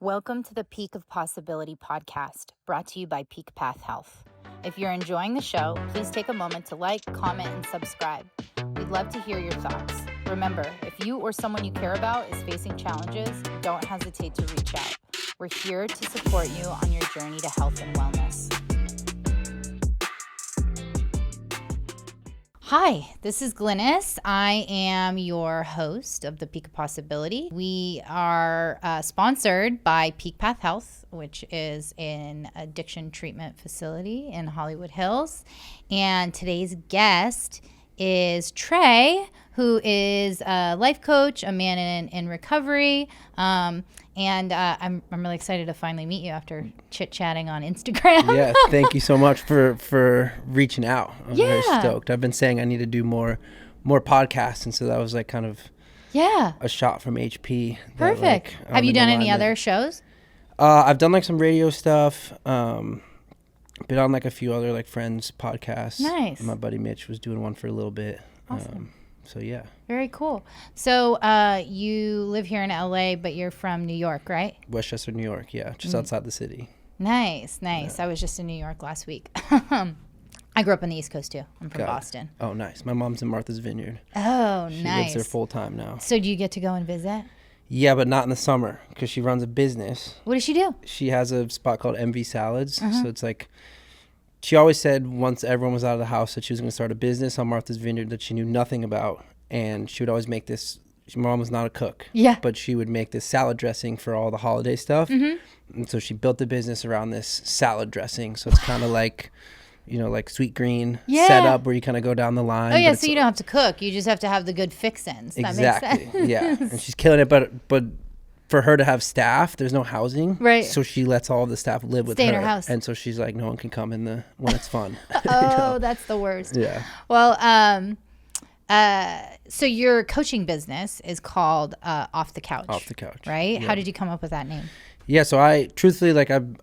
Welcome to the Peak of Possibility podcast, brought to you by Peak Path Health. If you're enjoying the show, please take a moment to like, comment, and subscribe. We'd love to hear your thoughts. Remember, if you or someone you care about is facing challenges, don't hesitate to reach out. We're here to support you on your journey to health and wellness. Hi, this is Glynis. I am your host of the Peak of Possibility. We are sponsored by Peak Path Health, which is an addiction treatment facility in Hollywood Hills. And today's guest is Trey, who is a life coach, a man in recovery. I'm really excited to finally meet you after chit-chatting on Instagram. Yeah, thank you so much for reaching out. I'm very stoked. I've been saying I need to do more podcasts, and so that was like kind of a shot from HP. Perfect. Have you done any other shows? I've done like some radio stuff. Been on like a few other like friends podcasts. Nice. My buddy Mitch was doing one for a little bit. Awesome. So yeah. Very cool. So you live here in LA, but you're from New York, right? Westchester, New York. Yeah, just outside the city. Nice. Yeah. I was just in New York last week. I grew up on the East Coast too. I'm from Boston. Oh, nice. My mom's in Martha's Vineyard. Oh, she nice. lives there full time now. So do you get to go and visit? Yeah, but not in the summer because she runs a business. What does she do? She has a spot called MV Salads. So it's like, she always said once everyone was out of the house that she was going to start a business on Martha's Vineyard that she knew nothing about. And she would always make this. My mom was not a cook. Yeah. But she would make this salad dressing for all the holiday stuff. And so she built the business around this salad dressing. So it's kind of like, you know, like Sweet Green setup where you kind of go down the line. Oh, yeah. So you don't have to cook. You just have to have the good fix-ins. Exactly. That makes sense. Yeah. And she's killing it. But for her to have staff, there's no housing. Right. So she lets all the staff live with her. Stay in her house. And so she's like, no one can come when it's fun. Oh, that's the worst. Yeah. Well, so your coaching business is called Off the Couch. Off the Couch. Right? Yeah. How did you come up with that name? Yeah, so I truthfully, like I've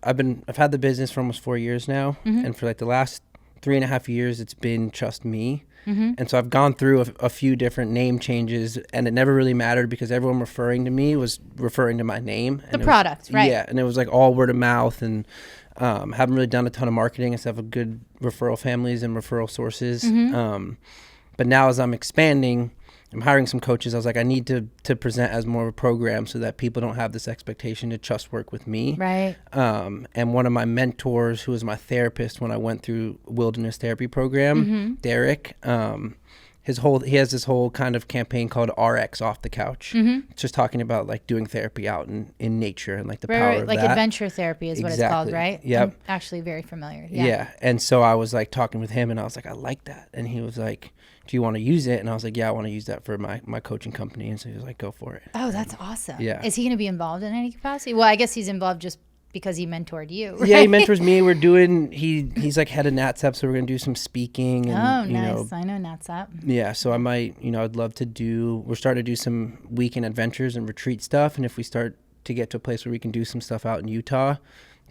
had the business for almost 4 years now, and for like the last 3.5 years, it's been just me. And so I've gone through a few different name changes, and it never really mattered because everyone referring to me was referring to my name. The product, right? Yeah, and it was like all word of mouth, and haven't really done a ton of marketing. I still have a good referral families and referral sources. But now as I'm expanding, I'm hiring some coaches. I was like, I need to present as more of a program so that people don't have this expectation to just work with me. Right. And one of my mentors, who was my therapist when I went through wilderness therapy program, Derek, he has this whole kind of campaign called RX Off the Couch. It's just talking about like doing therapy out in nature and like the power of like that. Adventure therapy is what it's called, right? Yep. I'm actually very familiar. Yeah. And so I was like talking with him and I was like, I like that. And he was like, do you want to use it? And I was like, yeah, I want to use that for my coaching company. And so he was like, go for it. Oh, that's awesome. Yeah. Is he going to be involved in any capacity? Well, I guess he's involved just because he mentored you, right? Yeah, he mentors me. He's like head of NatSap, so we're going to do some speaking. And, nice. I know NatSap. Yeah, so I might, I'd love to we're starting to do some weekend adventures and retreat stuff. And if we start to get to a place where we can do some stuff out in Utah,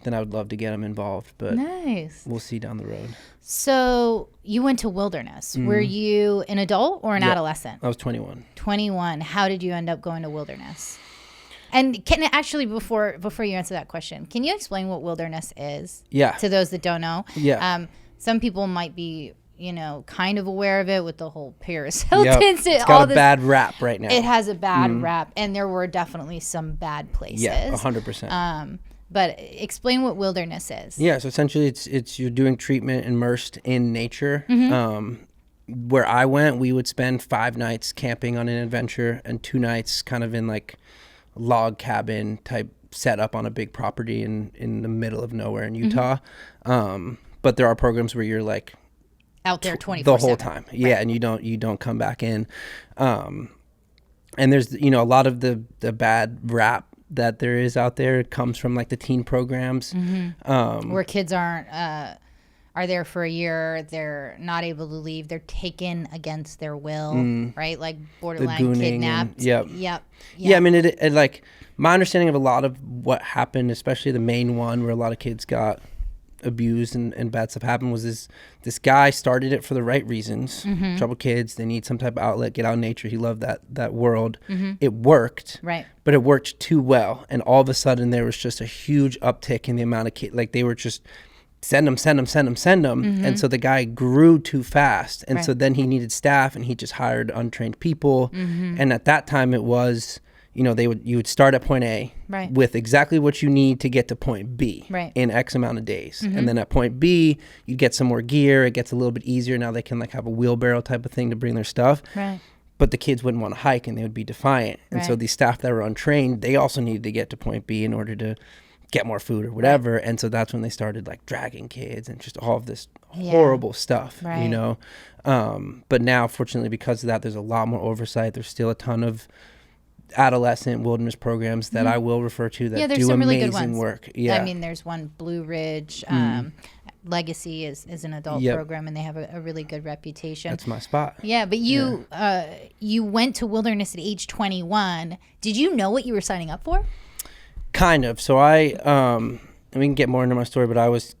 then I would love to get him involved. But nice. We'll see down the road. So you went to wilderness. Were you an adult or an adolescent? I was 21. 21. How did you end up going to wilderness? And can actually, before you answer that question, can you explain what wilderness is? Yeah. To those that don't know. Yeah. Some people might be, kind of aware of it with the whole Paris Hilton. Yep. It's got a bad rap right now. It has a bad rap, and there were definitely some bad places. Yeah, 100%. But explain what wilderness is. Yeah, so essentially it's you're doing treatment immersed in nature. Where I went, we would spend 5 nights camping on an adventure and 2 nights kind of in like log cabin type setup on a big property in the middle of nowhere in Utah. But there are programs where you're like out there 24/7 the whole time. Right. Yeah, and you don't come back in. And there's a lot of the bad rap that there is out there comes from like the teen programs where kids are there for a year, they're not able to leave, they're taken against their will, right? Like borderline kidnapped. Yep. Yeah, I mean it like my understanding of a lot of what happened, especially the main one where a lot of kids got abused and bad stuff happened was this guy started it for the right reasons. Troubled kids, they need some type of outlet, get out in nature. He loved that world. It worked, Right. but it worked too well. And all of a sudden there was just a huge uptick in the amount of kids. Like they were just send them. And so the guy grew too fast. And so then he needed staff and he just hired untrained people. And at that time it was, you know, you would start at point A with exactly what you need to get to point B in X amount of days. And then at point B, you get some more gear. It gets a little bit easier. Now they can like have a wheelbarrow type of thing to bring their stuff. But the kids wouldn't want to hike and they would be defiant. And so these staff that were untrained, they also needed to get to point B in order to get more food or whatever. And so that's when they started like dragging kids and just all of this horrible stuff, you know. But now, fortunately, because of that, there's a lot more oversight. There's still a ton of adolescent wilderness programs that I will refer to that do some amazing really good ones. work. I mean, there's one, Blue Ridge, Legacy is an adult program, and they have a really good reputation. That's my spot. Yeah, but you went to wilderness at age 21. Did you know what you were signing up for? Kind of. So we can get more into my story, but I was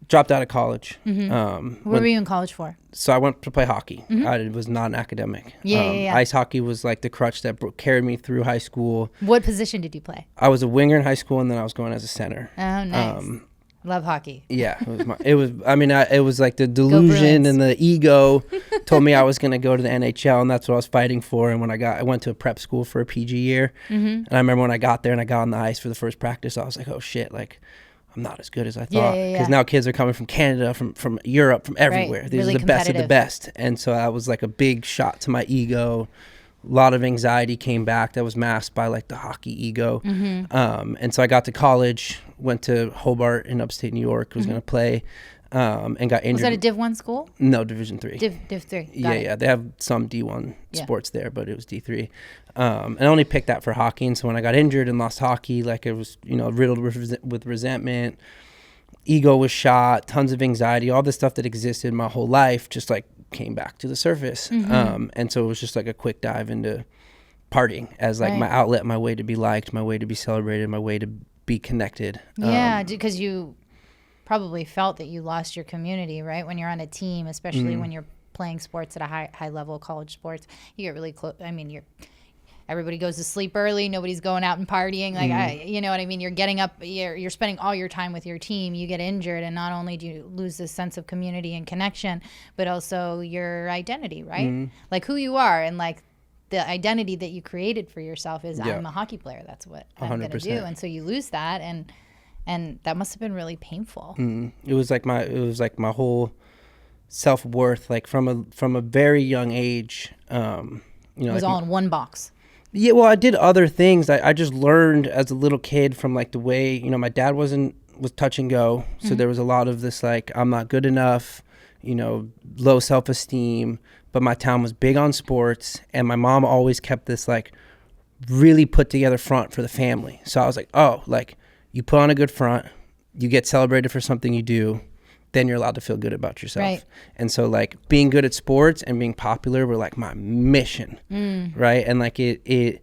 dropped out of college. What were you in college for? So I went to play hockey. I was not an academic. Ice hockey was like the crutch that carried me through high school. What position did you play? I was a winger in high school, and then I was going as a center. Oh, nice. Love hockey. Yeah, it was like the delusion and the ego told me I was going to go to the NHL, and that's what I was fighting for. And when I went to a prep school for a PG year, and I remember when I got there and I got on the ice for the first practice, I was like, oh shit, like I'm not as good as I thought. Because now kids are coming from Canada, from Europe, from everywhere. These really are the best of the best. And so that was like a big shot to my ego. A lot of anxiety came back that was masked by like the hockey ego. And so I got to college, went to Hobart in upstate New York, was going to play, and got injured. Was that a Div 1 school? No, Division 3. Div 3. Yeah. They have some D1 sports there, but it was D3. And I only picked that for hockey. And so when I got injured and lost hockey, like it was, you know, riddled with resentment, ego was shot, tons of anxiety, all the stuff that existed my whole life just like came back to the surface. And so it was just like a quick dive into partying as like my outlet, my way to be liked, my way to be celebrated, my way to be connected. Yeah, because you probably felt that you lost your community, right? When you're on a team, especially when you're playing sports at a high level, college sports, you get really close. I mean, everybody goes to sleep early. Nobody's going out and partying. Like, you know what I mean? You're getting up, you're spending all your time with your team. You get injured, and not only do you lose this sense of community and connection, but also your identity, right? Like who you are, and like the identity that you created for yourself is I'm a hockey player. That's what I'm going to do. And so you lose that, and that must have been really painful. It was like my whole self-worth, like from a very young age. You know, it was like all in one box. Yeah, well, I did other things. I just learned as a little kid from like the way, you know, my dad was touch and go. So there was a lot of this like, I'm not good enough, you know, low self-esteem. But my town was big on sports, and my mom always kept this like really put together front for the family. So I was like, oh, like you put on a good front, you get celebrated for something you do, then you're allowed to feel good about yourself. Right. And so like being good at sports and being popular were like my mission, right? And like it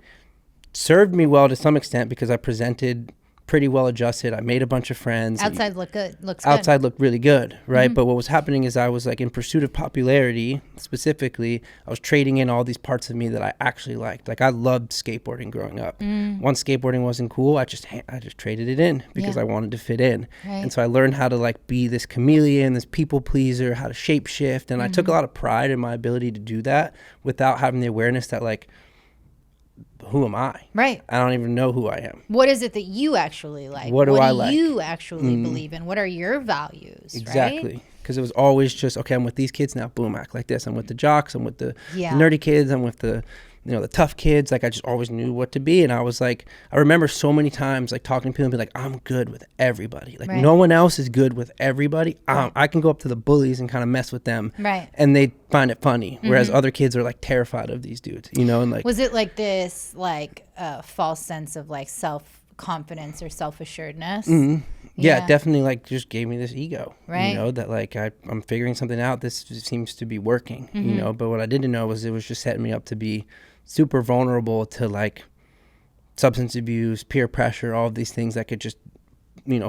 served me well to some extent because I presented pretty well adjusted. I made a bunch of friends. Outside looked good. Outside looked really good, right? But what was happening is I was like in pursuit of popularity. Specifically, I was trading in all these parts of me that I actually liked. Like I loved skateboarding growing up. Once skateboarding wasn't cool, I just traded it in because I wanted to fit in. Right. And so I learned how to like be this chameleon, this people pleaser, how to shape shift, and I took a lot of pride in my ability to do that without having the awareness that like, who am I? Right. I don't even know who I am. What is it that you actually like? What do I like? What do you actually believe in? What are your values? Exactly. Because it was always just, okay, I'm with these kids now, boom, act like this. I'm with the jocks, I'm with the nerdy kids, I'm with the, you know, the tough kids. Like I just always knew what to be. And I was like, I remember so many times like talking to people and be like, I'm good with everybody. Like no one else is good with everybody. I can go up to the bullies and kind of mess with them. Right. And they find it funny. Whereas other kids are like terrified of these dudes, you know? And like, was it like this like false sense of like self-confidence or self-assuredness? Yeah, it definitely like just gave me this ego, you know, that like I'm figuring something out. This seems to be working, you know, but what I didn't know was it was just setting me up to be super vulnerable to like substance abuse, peer pressure, all of these things that could just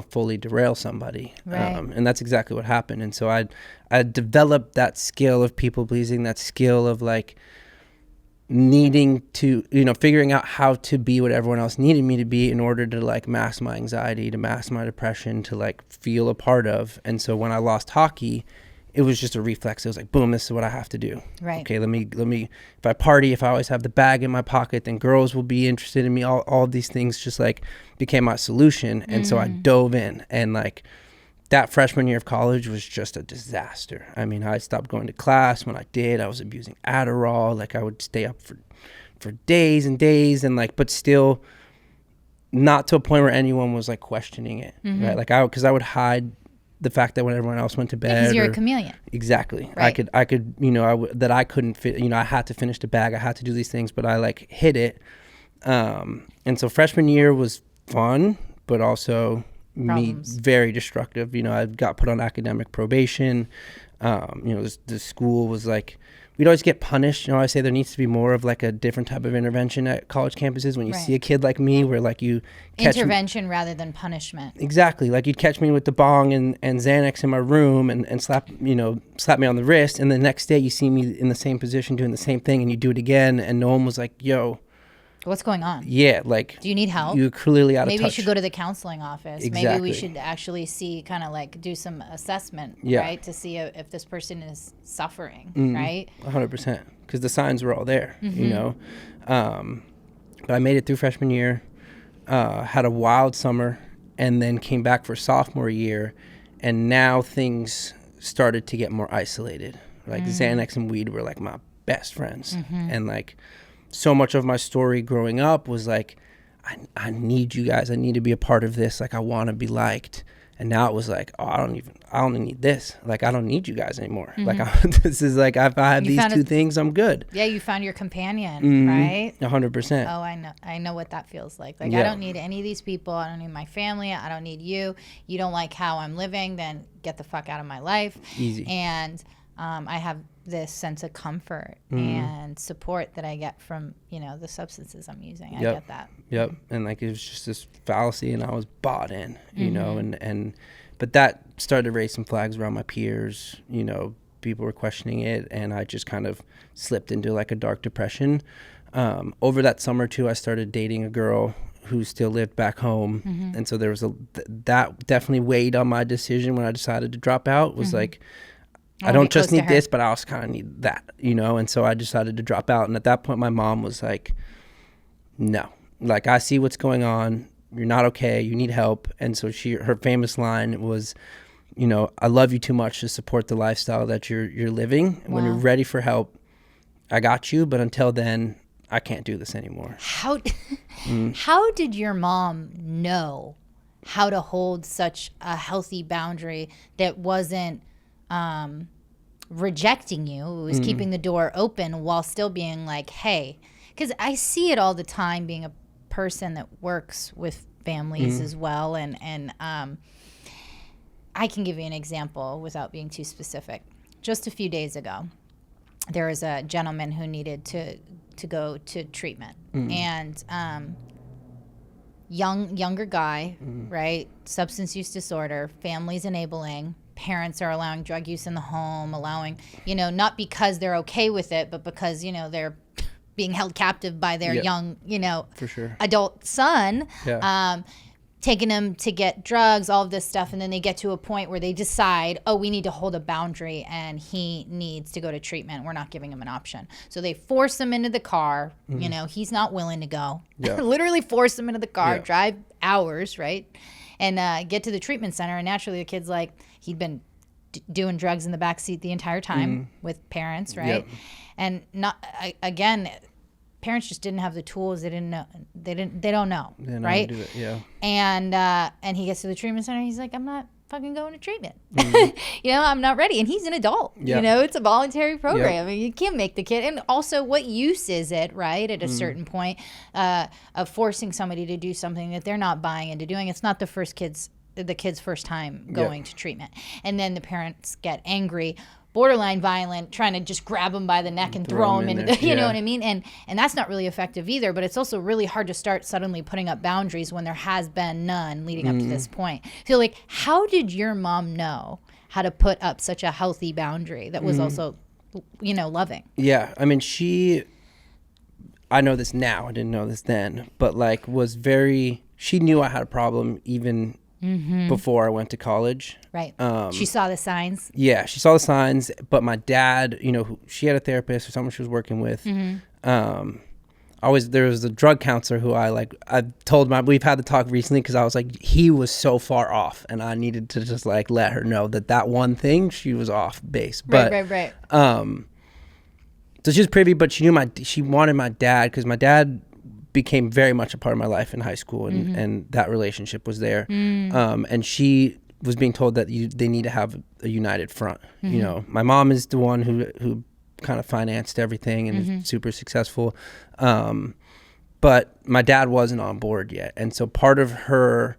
fully derail somebody. Right. And that's exactly what happened. And so I developed that skill of people pleasing, that skill of like needing to, figuring out how to be what everyone else needed me to be in order to like mask my anxiety, to mask my depression, to like feel a part of. And so when I lost hockey, it was just a reflex. It was like, boom, this is what I have to do. Right. Okay, let me, if I party, if I always have the bag in my pocket, then girls will be interested in me. All of these things just like became my solution. And so I dove in, and like that freshman year of college was just a disaster. I mean, I stopped going to class. When I did, I was abusing Adderall. Like I would stay up for days and days, and like, but still not to a point where anyone was like questioning it. Right. Like because I would hide the fact that when everyone else went to bed, Because you're a chameleon. Exactly. Right. I could, that I couldn't fit, I had to finish the bag. I had to do these things, but I like hid it. And so freshman year was fun, but also Problems. very destructive. I got put on academic probation. The school was like, we'd always get punished. I say there needs to be more of like a different type of intervention at college campuses when you see a kid like me, where like you catch intervention rather than punishment. Exactly. Like you'd catch me with the bong and Xanax in my room and slap me on the wrist. And the next day you see me in the same position doing the same thing, and you do it again. And no one was like, yo, what's going on? Yeah. Like, do you need help? You're clearly out of touch. Maybe you should go to the counseling office. Exactly. Maybe we should actually kind of like do some assessment, right? To see if this person is suffering, right? 100%. Because the signs were all there, But I made it through freshman year, had a wild summer, and then came back for sophomore year. And now things started to get more isolated. Like Xanax and weed were like my best friends. And like, so much of my story growing up was like, I need you guys. I need to be a part of this. Like, I want to be liked. And now it was like, oh, I only need this. Like, I don't need you guys anymore. Like, this is like, if I have these two things, I'm good. Yeah, you found your companion, right? 100%. Oh, I know what that feels like. Like, I don't need any of these people. I don't need my family. I don't need you. You don't like how I'm living, then get the fuck out of my life. Easy. And I have this sense of comfort and support that I get from, the substances I'm using. I get that. Yep. And like, it was just this fallacy, and I was bought in, but that started to raise some flags around my peers. People were questioning it, and I just kind of slipped into like a dark depression. Over that summer too, I started dating a girl who still lived back home. And so there was that definitely weighed on my decision when I decided to drop out. Was like, I don't just need this, but I also kind of need that, and so I decided to drop out. And at that point, my mom was like, no, like, I see what's going on. You're not okay. You need help. And so her famous line was, I love you too much to support the lifestyle that you're living. Wow. When you're ready for help, I got you. But until then, I can't do this anymore. How did your mom know how to hold such a healthy boundary that wasn't rejecting you? It was keeping the door open while still being like, hey, because I see it all the time being a person that works with families as well. And I can give you an example without being too specific. Just a few days ago, there was a gentleman who needed to go to treatment. And younger guy, right? Substance use disorder, family's enabling. Parents are allowing drug use in the home, allowing, not because they're okay with it, but because, they're being held captive by their young, for sure, adult son, taking him to get drugs, all of this stuff. And then they get to a point where they decide, oh, we need to hold a boundary and he needs to go to treatment. We're not giving him an option. So they force him into the car. He's not willing to go. Literally force him into the car, drive hours, right? And get to the treatment center. And naturally the kid's like, he'd been doing drugs in the backseat the entire time with parents, right? And again, parents just didn't have the tools. They didn't know. They don't know, right? Do it, and he gets to the treatment center. He's like, I'm not fucking going to treatment. I'm not ready. And he's an adult. It's a voluntary program. I mean, you can't make the kid. And also, what use is it, right? At a certain point, of forcing somebody to do something that they're not buying into doing. It's not the kid's first time going to treatment. And then the parents get angry. borderline violent, trying to just grab them by the neck and throw them into the, you know what I mean? And that's not really effective either, but it's also really hard to start suddenly putting up boundaries when there has been none leading up to this point. So like, how did your mom know how to put up such a healthy boundary that was also, you know, loving? Yeah. I mean, I know this now, I didn't know this then, but like she knew I had a problem even before I went to college. Right. She saw the signs. Yeah, she saw the signs. But my dad, you know, she had a therapist or someone she was working with. There was a drug counselor who we've had the talk recently because I was like, he was so far off, and I needed to just like let her know that one thing, she was off base. But, right. So she was privy, but she wanted my dad, because my dad became very much a part of my life in high school, and that relationship was there. And she was being told that they need to have a united front. You know, my mom is the one who kind of financed everything and is super successful. But my dad wasn't on board yet. And so part of her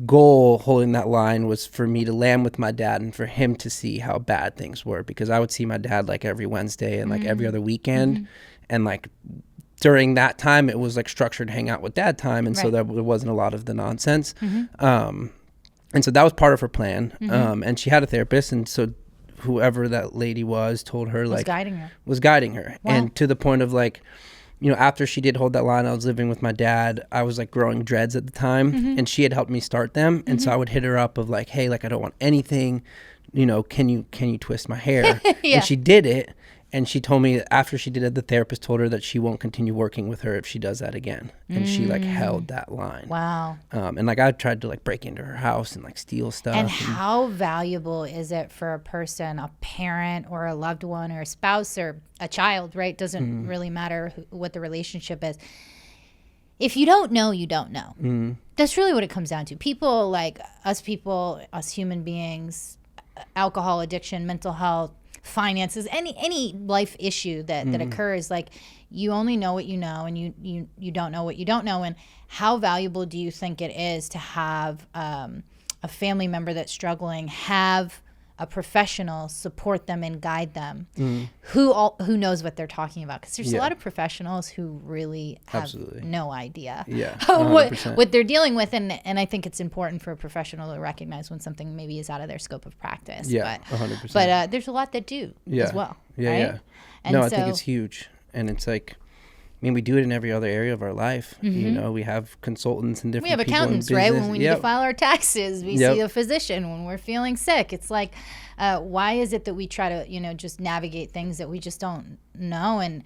goal holding that line was for me to land with my dad and for him to see how bad things were, because I would see my dad like every Wednesday and like every other weekend. And like during that time, it was like structured hang out with dad time. And so there wasn't a lot of the nonsense. And so that was part of her plan. And she had a therapist. And so whoever that lady was told her, like, was guiding her. Wow. And to the point of like, you know, after she did hold that line, I was living with my dad. I was like growing dreads at the time, and she had helped me start them. And so I would hit her up of like, hey, like, I don't want anything, you know, can you twist my hair? And she did it. And she told me after she did it, the therapist told her that she won't continue working with her if she does that again. And she like held that line. Wow. And like I tried to like break into her house and like steal stuff. And how valuable is it for a person, a parent or a loved one or a spouse or a child, right? Doesn't really matter what the relationship is. If you don't know, you don't know. That's really what it comes down to. People, us human beings, alcohol addiction, mental health, finances, any life issue that occurs, like, you only know what you know, and you don't know what you don't know. And how valuable do you think it is to have a family member that's struggling, have a professional support them and guide them who knows what they're talking about? Because there's a lot of professionals who really have no idea what they're dealing with, and I think it's important for a professional to recognize when something maybe is out of their scope of practice. 100%. But there's a lot that do as well. Right? And I think it's huge. And it's like, I mean, we do it in every other area of our life. You know, we have consultants and different people. We have accountants, right? When we need to file our taxes, we see a physician. When we're feeling sick, it's like, why is it that we try to, you know, just navigate things that we just don't know? And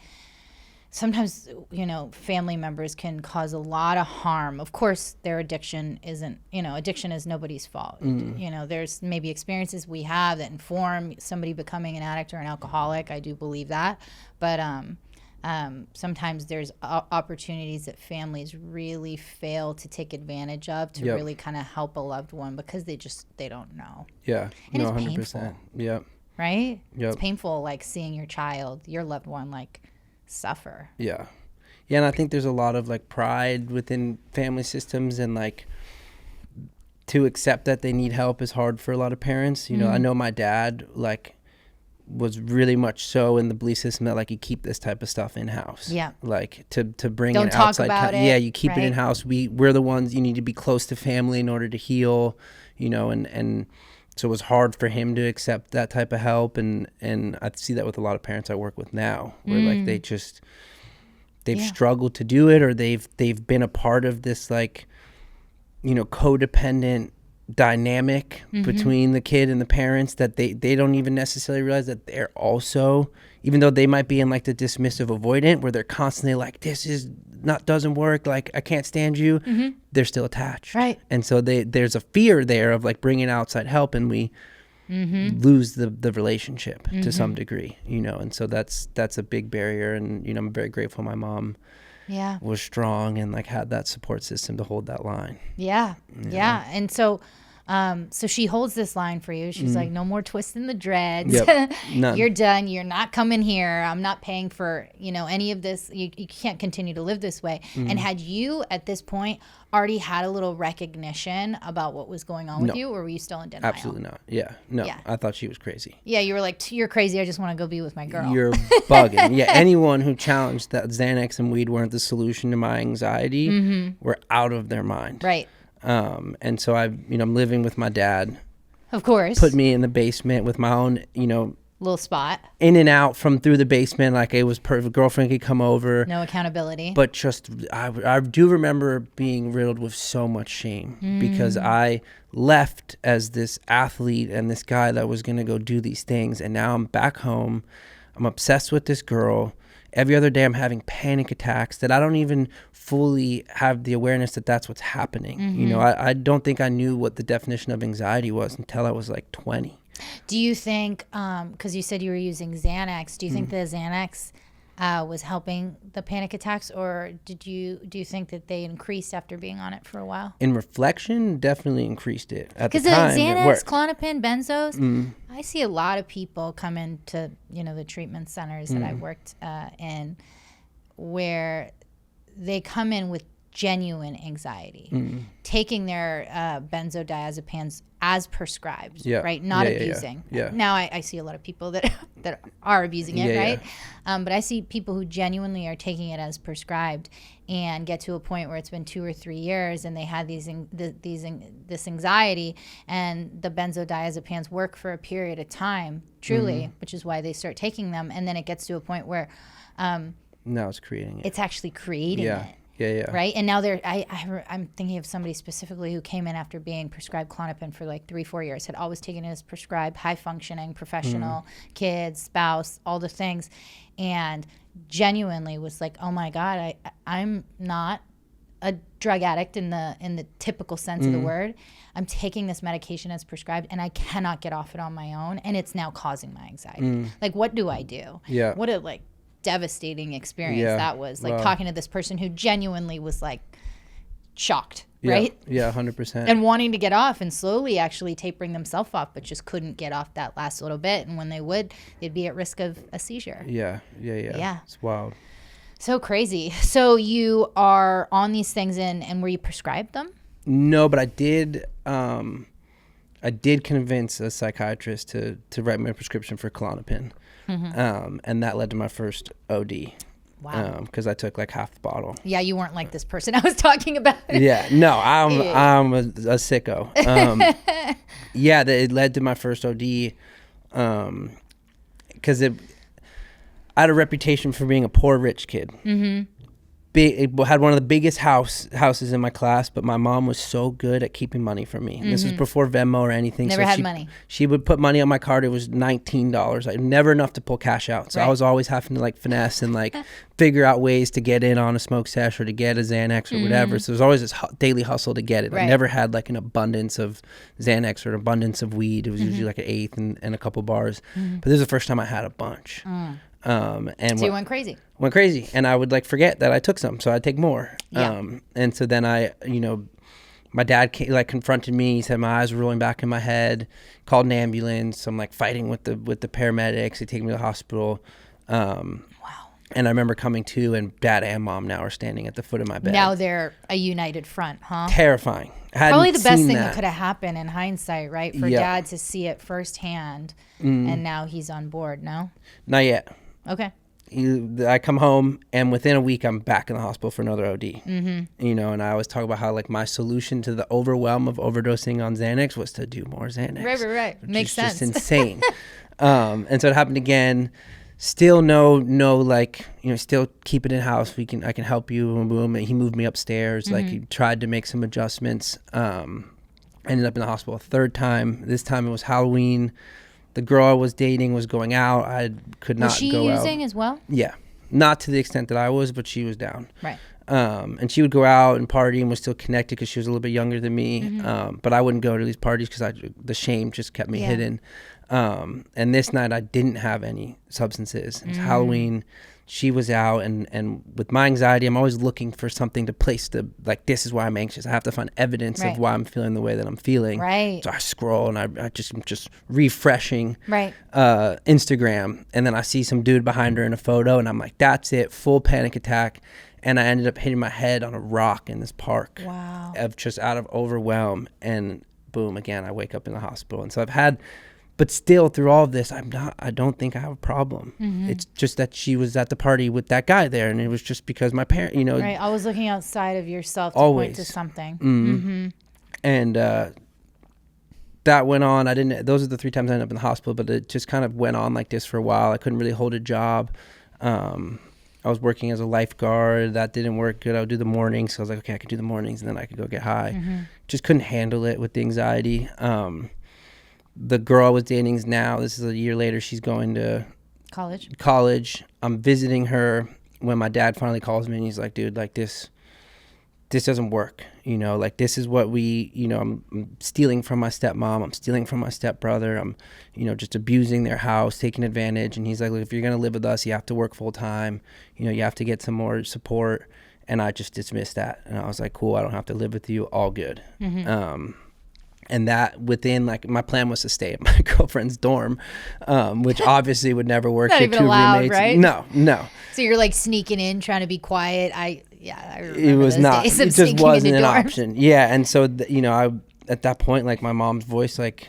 sometimes, you know, family members can cause a lot of harm. Of course, their addiction isn't, you know, addiction is nobody's fault. You know, there's maybe experiences we have that inform somebody becoming an addict or an alcoholic. I do believe that. But, sometimes there's opportunities that families really fail to take advantage of to really kind of help a loved one because they don't know. And no, it's 100%. Painful, right? It's painful, like seeing your loved one, like, suffer. And I think there's a lot of like pride within family systems, and like to accept that they need help is hard for a lot of parents. You know, I know my dad like was really much so in the belief system that like you keep this type of stuff in house. Like to bring Don't an talk outside about it. You keep it in house. We're the ones, you need to be close to family in order to heal, you know, and so it was hard for him to accept that type of help, and I see that with a lot of parents I work with now, where like they've struggled to do it, or they've been a part of this like, you know, codependent dynamic between the kid and the parents, that they don't even necessarily realize that they're also, even though they might be in like the dismissive avoidant where they're constantly like, this is not, doesn't work, like I can't stand you, they're still attached, right? And so there's a fear there of like bringing outside help, and we lose the relationship to some degree, you know. And so that's a big barrier, and you know, I'm very grateful my mom was strong and like had that support system to hold that line. And so So she holds this line for you. She's like, no more twisting the dreads. Yep. None. You're done. You're not coming here. I'm not paying for, any of this. You can't continue to live this way. And had you at this point already had a little recognition about what was going on with you, or were you still in denial? Absolutely not. Yeah. No, Yeah. I thought she was crazy. Yeah, you were like, you're crazy. I just want to go be with my girl. You're bugging. Yeah, anyone who challenged that Xanax and weed weren't the solution to my anxiety were out of their mind. Right. And so I'm living with my dad. Of course. Put me in the basement with my own, little spot. in and out from through the basement. Like it was perfect. Girlfriend could come over. No accountability. But just, I do remember being riddled with so much shame because I left as this athlete and this guy that was going to go do these things. And now I'm back home. I'm obsessed with this girl. Every other day I'm having panic attacks that I don't even fully have the awareness that that's what's happening. I don't think I knew what the definition of anxiety was until I was like 20. Do you think, because you said you were using Xanax, do you think the Xanax was helping the panic attacks, or do you think that they increased after being on it for a while? In reflection, definitely increased it. At the Because time, it Xanax, worked. Klonopin, benzos, I see a lot of people come into the treatment centers that I worked in, where they come in with genuine anxiety, taking their benzodiazepines as prescribed, right? Not abusing. Yeah. Now I see a lot of people that are abusing it, right? But I see people who genuinely are taking it as prescribed and get to a point where it's been 2 or 3 years and they had this anxiety, and the benzodiazepines work for a period of time, truly, which is why they start taking them, and then it gets to a point where Now it's creating it. it's actually creating it. Yeah. Right. And now I'm thinking of somebody specifically who came in after being prescribed Klonopin for like 3-4 years, had always taken it as prescribed, high functioning, professional, kids, spouse, all the things. And genuinely was like, oh my God, I'm not a drug addict in the typical sense of the word. I'm taking this medication as prescribed and I cannot get off it on my own. And it's now causing my anxiety. Like, what do I do? Yeah. What a devastating experience that was, talking to this person who genuinely was shocked, right? Yeah, 100%. And wanting to get off and slowly actually tapering themselves off, but just couldn't get off that last little bit. And when they would, they'd be at risk of a seizure. Yeah. It's wild. So crazy. So you are on these things and were you prescribed them? No, but I did convince a psychiatrist to write me a prescription for Klonopin. And that led to my first OD. Wow. Because I took like half the bottle. Yeah, you weren't like this person I was talking about. Yeah, no, I'm a sicko. It led to my first OD. Because I had a reputation for being a poor rich kid. It had one of the biggest houses in my class, but my mom was so good at keeping money from me. And this was before Venmo or anything. Never had money. She would put money on my card. It was $19. Never enough to pull cash out. So I was always having to finesse and figure out ways to get in on a smoke sesh or to get a Xanax or whatever. So there's always this daily hustle to get it. I never had an abundance of Xanax or an abundance of weed. It was usually an eighth and a couple bars. But this is the first time I had a bunch. And so you went crazy. And I would forget that I took some, so I'd take more. And so then my dad confronted me. He said my eyes were rolling back in my head, called an ambulance. I'm fighting with the paramedics. They take me to the hospital. Wow. And I remember coming to, and dad and mom now are standing at the foot of my bed. Now they're a united front, huh? Terrifying. Probably the best thing that could have happened in hindsight, right? For dad to see it firsthand, and now he's on board, no? Not yet. Okay. I come home, and within a week, I'm back in the hospital for another OD. And I always talk about how my solution to the overwhelm of overdosing on Xanax was to do more Xanax. Right. Makes sense. Just insane. And so it happened again. Still still keep it in house. I can help you. Boom. And he moved me upstairs. He tried to make some adjustments. Ended up in the hospital a third time. This time it was Halloween. The girl I was dating was going out. I could not go out. Was she using as well? Yeah. Not to the extent that I was, but she was down. Right. And she would go out and party and was still connected because she was a little bit younger than me. But I wouldn't go to these parties because the shame just kept me hidden. And this night I didn't have any substances. It was Halloween. she was out, and with my anxiety, I'm always looking for something to place the, like, this is why I'm anxious. I have to find evidence Right. of why I'm feeling the way that I'm feeling. Right. So I scroll and I'm just refreshing Right. Instagram, and then I see some dude behind her in a photo, and I'm like, that's it, full panic attack. And I ended up hitting my head on a rock in this park. Wow. Of just out of overwhelm, and boom, again, I wake up in the hospital. And so I've had, but still through all of this, I don't think I have a problem. It's just that she was at the party with that guy there, and it was just because my parent, you know. Right. Always looking outside of yourself to Always. point to something. And that went on. Those are the 3 times I ended up in the hospital, but it just kind of went on like this for a while. I couldn't really hold a job. I was working as a lifeguard. That didn't work good. I would do the mornings. So I was like, okay, I could do the mornings, and then I could go get high. Just couldn't handle it with the anxiety. The girl I was dating is now, this is a year later, she's going to college. I'm visiting her when my dad finally calls me, and he's like, dude, like this doesn't work. You know, like this is what I'm stealing from my stepmom. I'm stealing from my stepbrother. I'm, just abusing their house, taking advantage. And he's like, look, if you're going to live with us, you have to work full time. You have to get some more support. And I just dismissed that. And I was like, cool, I don't have to live with you. All good. And that within, like, my plan was to stay at my girlfriend's dorm, which obviously would never work. Not even allowed, right? No. So you're like sneaking in, trying to be quiet. I remember it was those not. days It of just sneaking wasn't into an dorms. option. Yeah, and so I at that point, like, my mom's voice like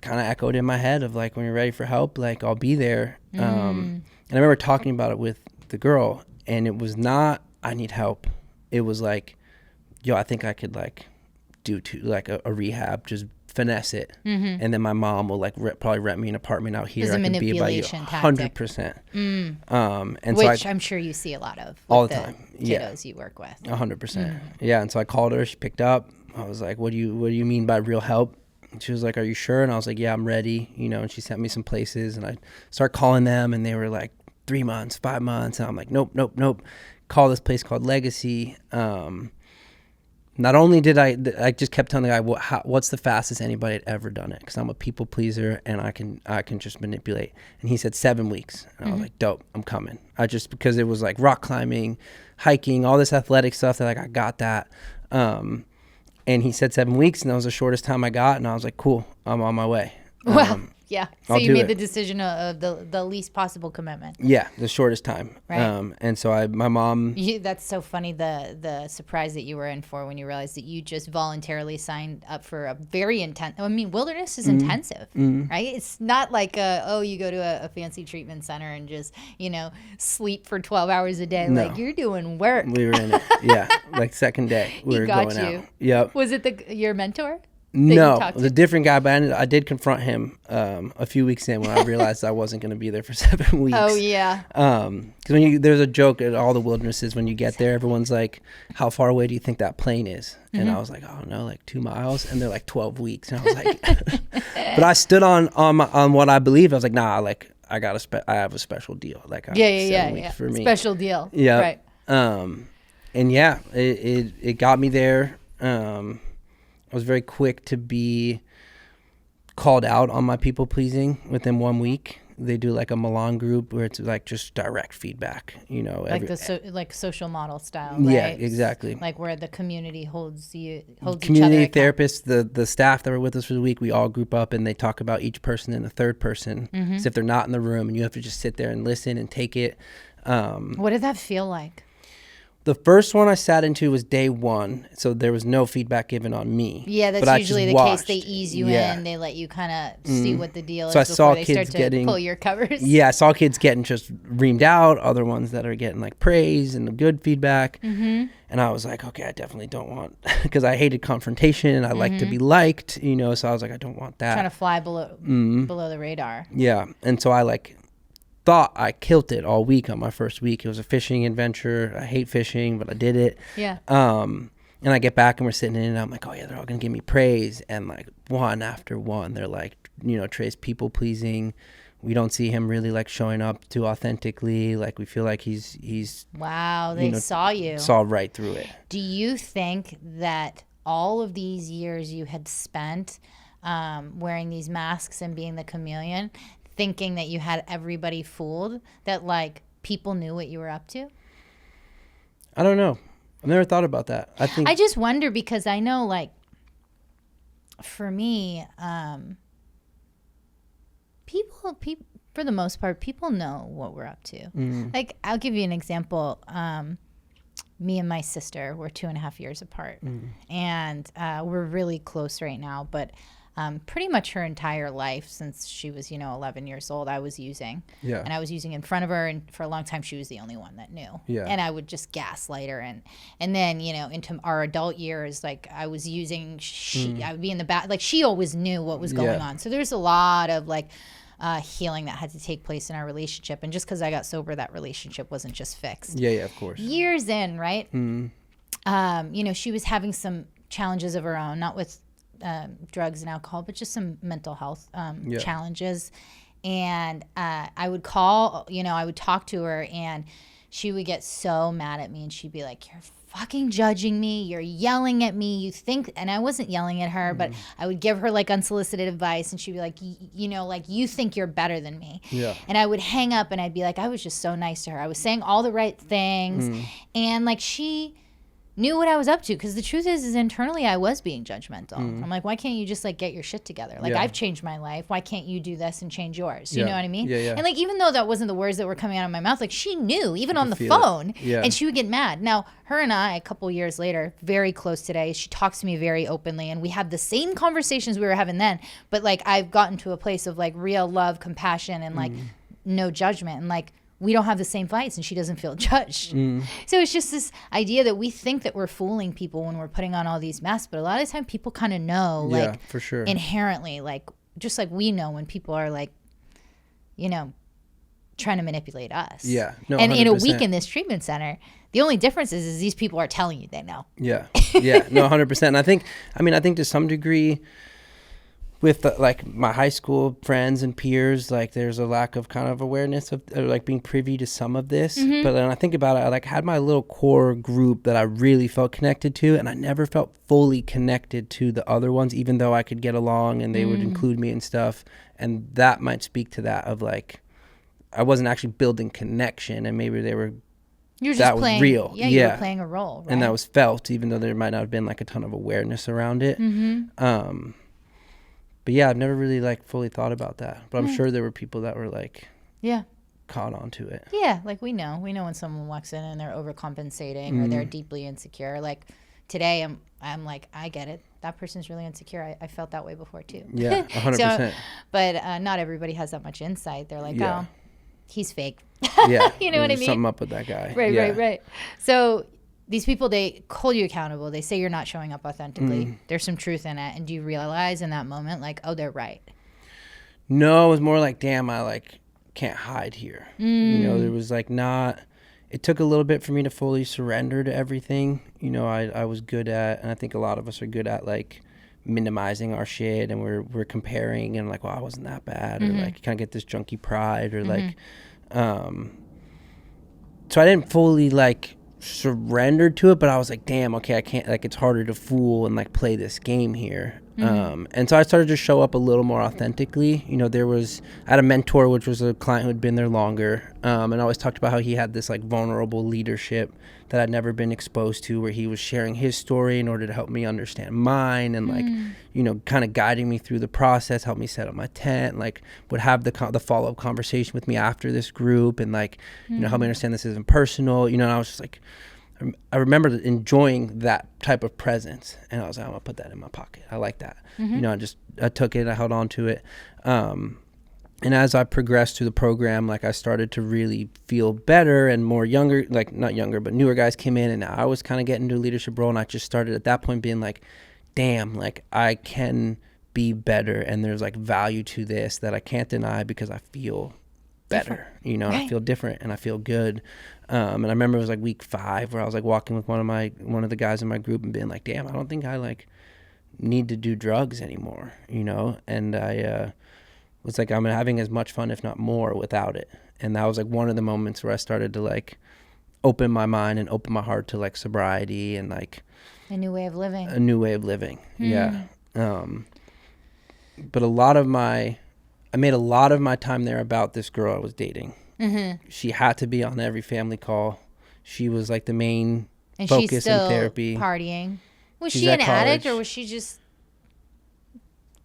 kind of echoed in my head of like, when you're ready for help, like, I'll be there. And I remember talking about it with the girl, and it was not, I need help. It was like, yo, I think I could like do a rehab, just finesse it, and then my mom will like probably rent me an apartment out here. It was a I can be about you manipulation tactic. 100%. And Which so I'm sure you see a lot of with all the time. kiddos you work with. 100%. Yeah, and so I called her. She picked up. I was like, "What do you mean by real help?" And she was like, "Are you sure?" And I was like, "Yeah, I'm ready." And she sent me some places, and I started calling them, and they were like 3 months, 5 months, and I'm like, "Nope." Call this place called Legacy. Not only did I just kept telling the guy, what's the fastest anybody had ever done it? Because I'm a people pleaser, and I can just manipulate. And he said 7 weeks. And I was like, dope, I'm coming. Because it was like rock climbing, hiking, all this athletic stuff that like I got that. And he said 7 weeks, and that was the shortest time I got. And I was like, cool, I'm on my way. Well, yeah. So I'll you do made it. the decision of the least possible commitment. Yeah, the shortest time. Right. And so my mom. That's so funny, the surprise that you were in for when you realized that you just voluntarily signed up for a very intense. I mean, wilderness is intensive, right? It's not like you go to a fancy treatment center and just sleep for 12 hours a day. No. Like, you're doing work. We were in it. Yeah, like second day we were got going you. out. Yep. Was it your mentor? No, it was a different guy, but I did confront him a few weeks in when I realized I wasn't going to be there for 7 weeks. Oh, yeah. Because there's a joke at all the wildernesses when you get there, everyone's like, how far away do you think that plane is? And I was like, oh, no, like 2 miles. And they're like 12 weeks. And I was like, but I stood on what I believe. I was like, nah, like I have a special deal. Like, 7 weeks for me. Special deal. Yeah. Right. And yeah, it got me there. I was very quick to be called out on my people pleasing within 1 week. They do like a Milan group where it's like just direct feedback, like social model style. Yeah, right? exactly. Like where the community holds community each other therapists, the staff that were with us for the week, we all group up and they talk about each person in the third person. So if they're not in the room, and you have to just sit there and listen and take it. What did that feel like? The first one I sat into was day 1, so there was no feedback given on me. Yeah, that's usually the case. They ease you in. They let you kind of see what the deal is before they start to pull your covers. Yeah, I saw kids getting just reamed out, other ones that are getting like praise and the good feedback. And I was like, okay, I definitely don't want, because I hated confrontation and I like to be liked, so I was like, I don't want that. Trying to fly below the radar. Yeah, and so I thought I killed it all week on my first week. It was a fishing adventure. I hate fishing, but I did it. Yeah. And I get back and we're sitting in and I'm like, oh yeah, they're all gonna give me praise. And like one after one, they're like, Trey's people pleasing. We don't see him really like showing up too authentically. Like we feel like he's wow, they saw you. Saw right through it. Do you think that all of these years you had spent wearing these masks and being the chameleon, thinking that you had everybody fooled, that like people knew what you were up to? I don't know. I've never thought about that. I just wonder because I know, like, for me, people, for the most part, people know what we're up to. Like, I'll give you an example. Me and my sister, we're 2.5 years apart, and we're really close right now. But pretty much her entire life since she was, 11 years old, I was using. Yeah. And I was using in front of her, and for a long time she was the only one that knew. Yeah. And I would just gaslight her, and then into our adult years, like I was using. I would be in the back, like she always knew what was going on. So there's a lot of like healing that had to take place in our relationship, and just because I got sober, that relationship wasn't just fixed. Yeah, of course. Years in, right? She was having some challenges of her own, not with drugs and alcohol, but just some mental health challenges. And I would call, I would talk to her, and she would get so mad at me, and she'd be like, "You're fucking judging me. You're yelling at me. You think," and I wasn't yelling at her, but I would give her like unsolicited advice, and she'd be like, like, "You think you're better than me." Yeah. And I would hang up, and I'd be like, I was just so nice to her. I was saying all the right things. And like, she knew what I was up to, because the truth is internally I was being judgmental. I'm like, why can't you just like get your shit together? Like, I've changed my life. Why can't you do this and change yours? You know what I mean? Yeah. And like, even though that wasn't the words that were coming out of my mouth, like she knew, even on the phone. And she would get mad. Now, her and I, a couple years later, very close today, she talks to me very openly, and we have the same conversations we were having then, but like I've gotten to a place of like real love, compassion, and like no judgment, and like we don't have the same fights, and she doesn't feel judged. So it's just this idea that we think that we're fooling people when we're putting on all these masks, but a lot of the time people kind of know, like, for sure, inherently, like, just like we know when people are like, trying to manipulate us. Yeah. No, and 100%. in a week in this treatment center, the only difference is these people are telling you they know. Yeah. No, 100%. And I think to some degree, with like my high school friends and peers, like there's a lack of kind of awareness of like being privy to some of this. But then I think about it, I like had my little core group that I really felt connected to, and I never felt fully connected to the other ones, even though I could get along and they would include me and stuff. And that might speak to that of like, I wasn't actually building connection, and maybe they were, You're just that playing, was real. you were playing a role, right? And that was felt, even though there might not have been like a ton of awareness around it. But yeah, I've never really like fully thought about that. But I'm sure there were people that were like, caught onto it. Yeah, like we know when someone walks in and they're overcompensating or they're deeply insecure. Like today, I'm like, I get it. That person's really insecure. I felt that way before too. Yeah, 100%. But not everybody has that much insight. They're like, oh, he's fake. Yeah, you know what I mean? Something up with that guy. Right. So these people, they hold you accountable. They say you're not showing up authentically. There's some truth in it. And do you realize in that moment, like, oh, they're right? No, it was more like, damn, I like can't hide here. There was like it took a little bit for me to fully surrender to everything. I was good at, and I think a lot of us are good at like minimizing our shit, and we're comparing and like, well, I wasn't that bad, or like kind of get this junky pride, or like, so I didn't fully like surrendered to it, but I was like, damn, okay, I can't, like, it's harder to fool and like play this game here. And so I started to show up a little more authentically. I had a mentor, which was a client who had been there longer, and always talked about how he had this like vulnerable leadership that I'd never been exposed to, where he was sharing his story in order to help me understand mine, and like, kind of guiding me through the process, help me set up my tent, like would have the follow-up conversation with me after this group, and like, help me understand this isn't personal, and I was just like, I remember enjoying that type of presence, and I was like, I'm gonna put that in my pocket. I like that. I took it, I held on to it. And as I progressed through the program, like I started to really feel better, and more younger, like not younger, but newer guys came in, and now I was kind of getting into a leadership role, and I just started at that point being like, damn, like I can be better, and there's like value to this that I can't deny, because I feel better, and I feel different, and I feel good. And I remember it was like week 5 where I was like walking with one of the guys in my group and being like, damn, I don't think I like need to do drugs anymore, and I was like, I'm having as much fun, if not more, without it. And that was like one of the moments where I started to like open my mind and open my heart to like sobriety and like a new way of living. Yeah. But I made a lot of my time there about this girl I was dating. She had to be on every family call. She was like the main And focus she's still in therapy. partying. Was She's she at an addict, or college. was she just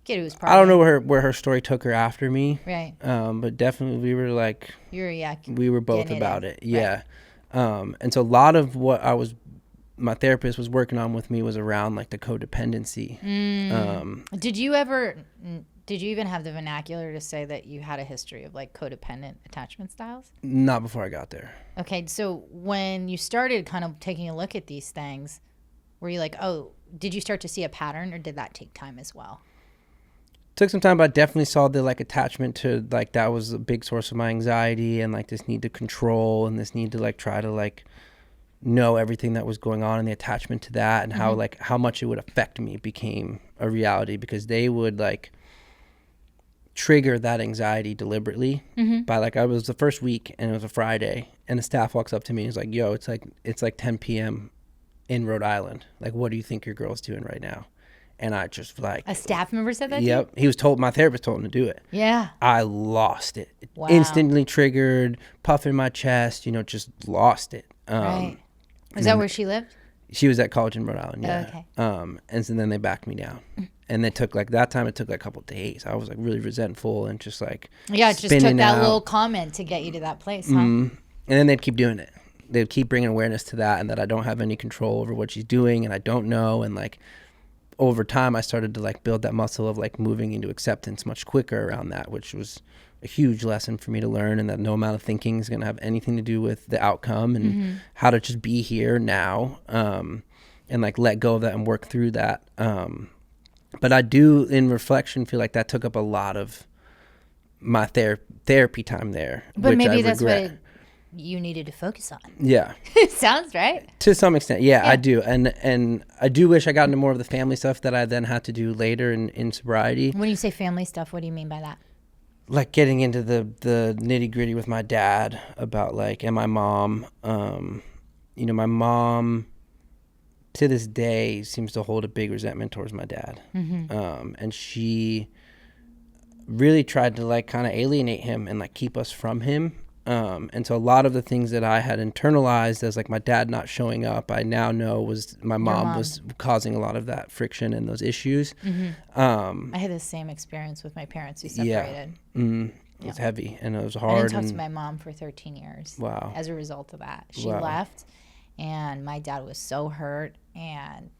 kid who was partying? I don't know where her story took her after me. Right. But definitely we were like, we were both about it. Yeah. Right. And so a lot of what my therapist was working on with me was around like the codependency. Did you even have the vernacular to say that you had a history of like codependent attachment styles? Not before I got there. Okay. So when you started kind of taking a look at these things, were you like, oh, did you start to see a pattern, or did that take time as well? Took some time, but I definitely saw the like attachment to like that was a big source of my anxiety, and like this need to control and this need to like try to like know everything that was going on, and the attachment to that, and how like how much it would affect me became a reality, because they would like trigger that anxiety deliberately by like, I was the first week and it was a Friday, and the staff walks up to me and is like, yo, it's like 10 p.m. in Rhode Island. Like, what do you think your girl's doing right now? And I just like... A staff member said that? Yep. He was told, my therapist told him to do it. Yeah. I lost it. Wow. Instantly triggered, puff in my chest, just lost it. Right. Was that where she lived? She was at college in Rhode Island, yeah. Oh, okay. And so then they backed me down. And it took like, that time it took like a couple of days. I was like really resentful and just like... Yeah, it just took that little comment to get you to that place, huh? And then they'd keep doing it. They'd keep bringing awareness to that, and that I don't have any control over what she's doing, and I don't know. And like over time, I started to like build that muscle of like moving into acceptance much quicker around that, which was a huge lesson for me to learn, and that no amount of thinking is going to have anything to do with the outcome, and how to just be here now, and like let go of that and work through that. But I do, in reflection, feel like that took up a lot of my therapy time there. But which maybe I that's regret. what you needed to focus on. Yeah. Sounds right. To some extent, yeah, I do. And I do wish I got into more of the family stuff that I then had to do later in sobriety. When you say family stuff, what do you mean by that? Like getting into the nitty gritty with my dad about like, and my mom. My mom to this day seems to hold a big resentment towards my dad. And she really tried to like kind of alienate him and like keep us from him. And so a lot of the things that I had internalized as like my dad not showing up, I now know was my mom was causing a lot of that friction and those issues. I had the same experience with my parents who separated. It was heavy and it was hard. I didn't talk to my mom for 13 years. Wow. As a result of that. She left, and my dad was so hurt and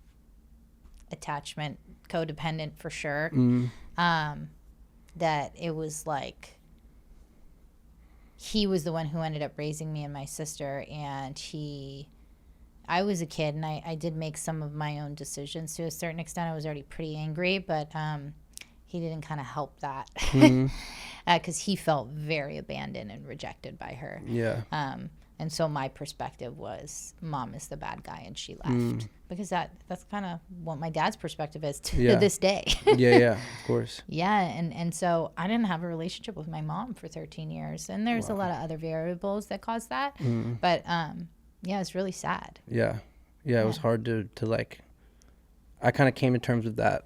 attachment, codependent for sure, that it was like, he was the one who ended up raising me and my sister, and I was a kid, and I did make some of my own decisions to a certain extent. I was already pretty angry, but he didn't kind of help that, because he felt very abandoned and rejected by her. Yeah. And so my perspective was, mom is the bad guy and she left. Because that's kind of what my dad's perspective is to this day. Yeah, of course. Yeah, and so I didn't have a relationship with my mom for 13 years. And there's a lot of other variables that caused that. But it's really sad. Yeah, it was hard to like, I kind of came to terms with that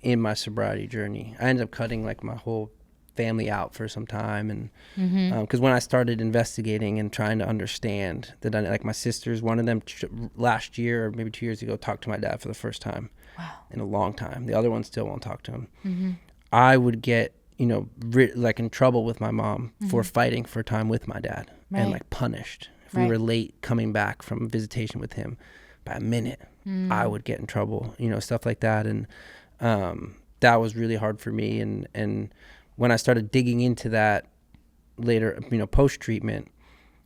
in my sobriety journey. I ended up cutting like my whole family out for some time, and because when I started investigating and trying to understand that, like my sisters, one of them last year or maybe 2 years ago talked to my dad for the first time in a long time. The other one still won't talk to him. I would get like in trouble with my mom for fighting for time with my dad, and like punished if we were late coming back from visitation with him by a minute. I would get in trouble, stuff like that, and that was really hard for me. And when I started digging into that later, post-treatment,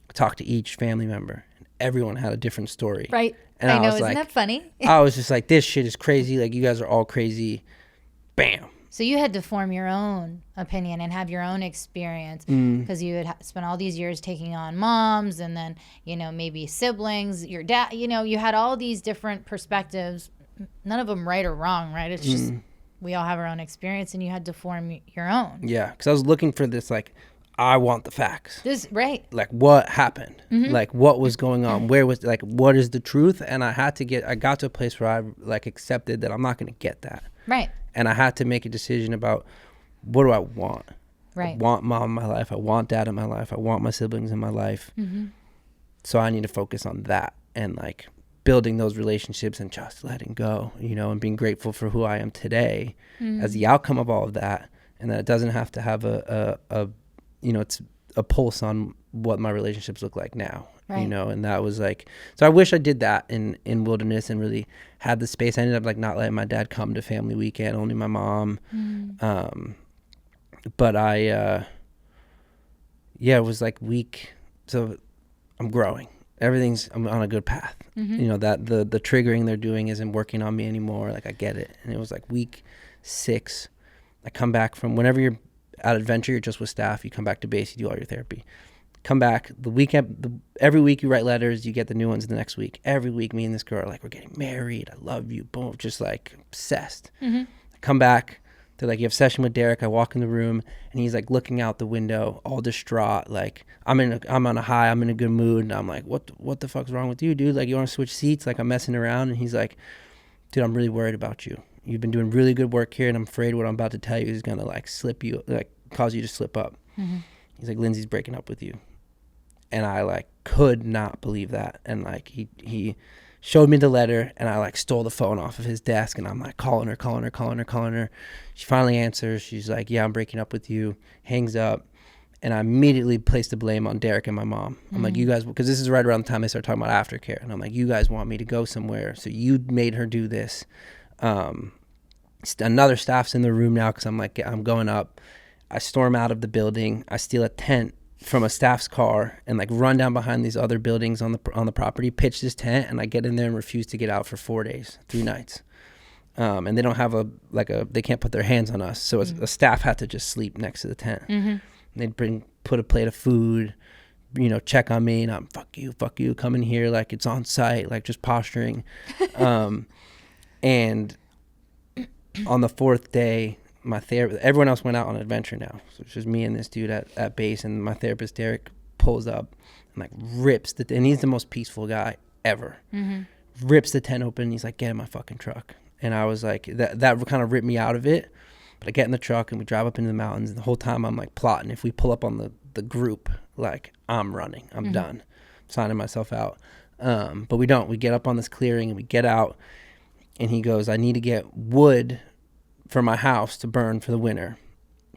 I talked to each family member, and everyone had a different story. Right. And I know, was isn't like, that funny? I was just like, this shit is crazy. Like, you guys are all crazy. Bam. So you had to form your own opinion and have your own experience, because you had spent all these years taking on moms, and then, maybe siblings, your dad, you had all these different perspectives, none of them right or wrong, right? It's just... we all have our own experience, and you had to form your own. Yeah, because I was looking for this, like, I want the facts. Like, what happened? Like, what was going on? Where was, like, what is the truth? And I got to a place where I, like, accepted that I'm not going to get that. Right. And I had to make a decision about, what do I want? Right. I want mom in my life. I want dad in my life. I want my siblings in my life. Mm-hmm. So I need to focus on that and like building those relationships and just letting go, you know, and being grateful for who I am today as the outcome of all of that. And that it doesn't have to have a you know, it's a pulse on what my relationships look like now, you know. And that was like, so I wish I did that in Wilderness and really had the space. I ended up like not letting my dad come to family weekend, only my mom. But I yeah, it was like week. So I'm growing. I'm on a good path. You know, that the triggering they're doing isn't working on me anymore. Like I get it. And it was like week 6. I come back from, whenever you're at adventure, you're just with staff. You come back to base, you do all your therapy. Come back the weekend. Every week you write letters. You get the new ones the next week. Every week, me and this girl are like, we're getting married. I love you. Boom, just like obsessed. I come back. They're like, you have a session with Derek. I walk in the room and he's like looking out the window, all distraught. Like I'm on a high. I'm in a good mood. And I'm like, what the fuck's wrong with you, dude? Like, you want to switch seats? Like, I'm messing around. And he's like, dude, I'm really worried about you. You've been doing really good work here, and I'm afraid what I'm about to tell you is going to like cause you to slip up. He's like, Lindsay's breaking up with you. And I like could not believe that. And like he showed me the letter, and I like stole the phone off of his desk, and I'm like calling her. She finally answers. She's like, yeah, I'm breaking up with you. Hangs up. And I immediately placed the blame on Derek and my mom. I'm like, you guys, because this is right around the time they started talking about aftercare. And I'm like, you guys want me to go somewhere, so you made her do this. Another staff's in the room now because I'm like, I'm going up. I storm out of the building. I steal a tent from a staff's car and like run down behind these other buildings on the property, pitch this tent, and I get in there and refuse to get out for 4 days, 3 nights. And they don't have they can't put their hands on us. So a staff had to just sleep next to the tent. And they'd put a plate of food, you know, check on me, and I'm fuck you, come in here, like it's on site, like just posturing. And on the 4th day, everyone else went out on an adventure now. So it's just me and this dude at base, and my therapist, Derek, pulls up and like rips and he's the most peaceful guy ever. Rips the tent open, and he's like, get in my fucking truck. And I was like, that kind of ripped me out of it. But I get in the truck and we drive up into the mountains, and the whole time I'm like plotting, if we pull up on the group, like I'm running, I'm done, signing myself out. But we don't. We get up on this clearing and we get out, and he goes, I need to get wood for my house to burn for the winter.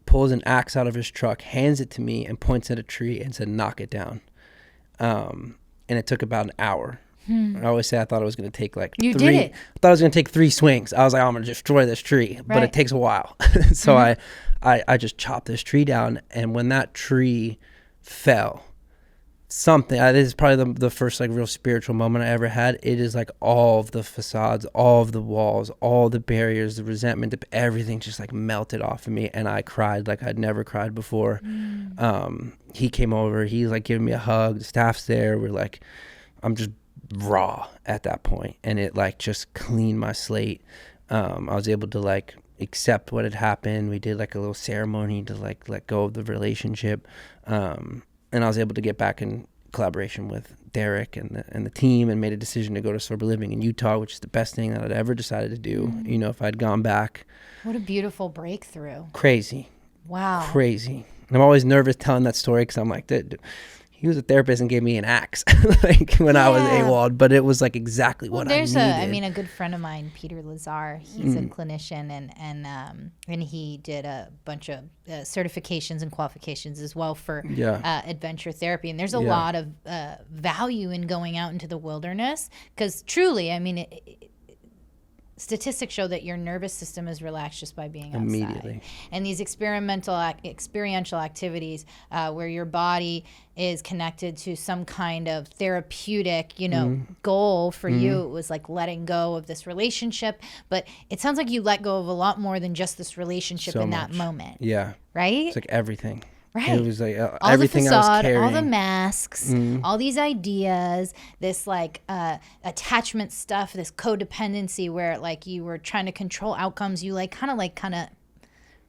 Pulls an axe out of his truck, hands it to me, and points at a tree and said, knock it down. And it took about an hour. I always say I thought it was going to take like You did it. I thought it was going to take 3 swings. I was like, I'm going to destroy this tree, but it takes a while. So I just chopped this tree down, and when that tree fell, this is probably the first like real spiritual moment I ever had. It is like all of the facades, all of the walls, all the barriers, the resentment, everything just like melted off of me, and I cried like I'd never cried before. He came over, he's like giving me a hug, the staff's there, we're like, I'm just raw at that point, and it like just cleaned my slate. I was able to like accept what had happened. We did like a little ceremony to like let go of the relationship, and I was able to get back in collaboration with Derek and the team, and made a decision to go to sober living in Utah, which is the best thing that I'd ever decided to do. You know, if I'd gone back. What a beautiful breakthrough. Crazy. Wow. Crazy. And I'm always nervous telling that story because I'm like, he was a therapist and gave me an axe like when I was AWOL, but it was like exactly what I needed. A good friend of mine, Peter Lazar, he's a clinician, and he did a bunch of certifications and qualifications as well for adventure therapy. And there's a lot of value in going out into the wilderness, because truly, I mean, statistics show that your nervous system is relaxed just by being outside. Immediately. And these experiential activities where your body is connected to some kind of therapeutic, goal for you. It was like letting go of this relationship. But it sounds like you let go of a lot more than just this relationship in that moment. Yeah. Right? It's like everything. Right. It was like all everything the facade, I was carrying. all the masks, all these ideas, this like attachment stuff, this codependency where like you were trying to control outcomes. You like kind of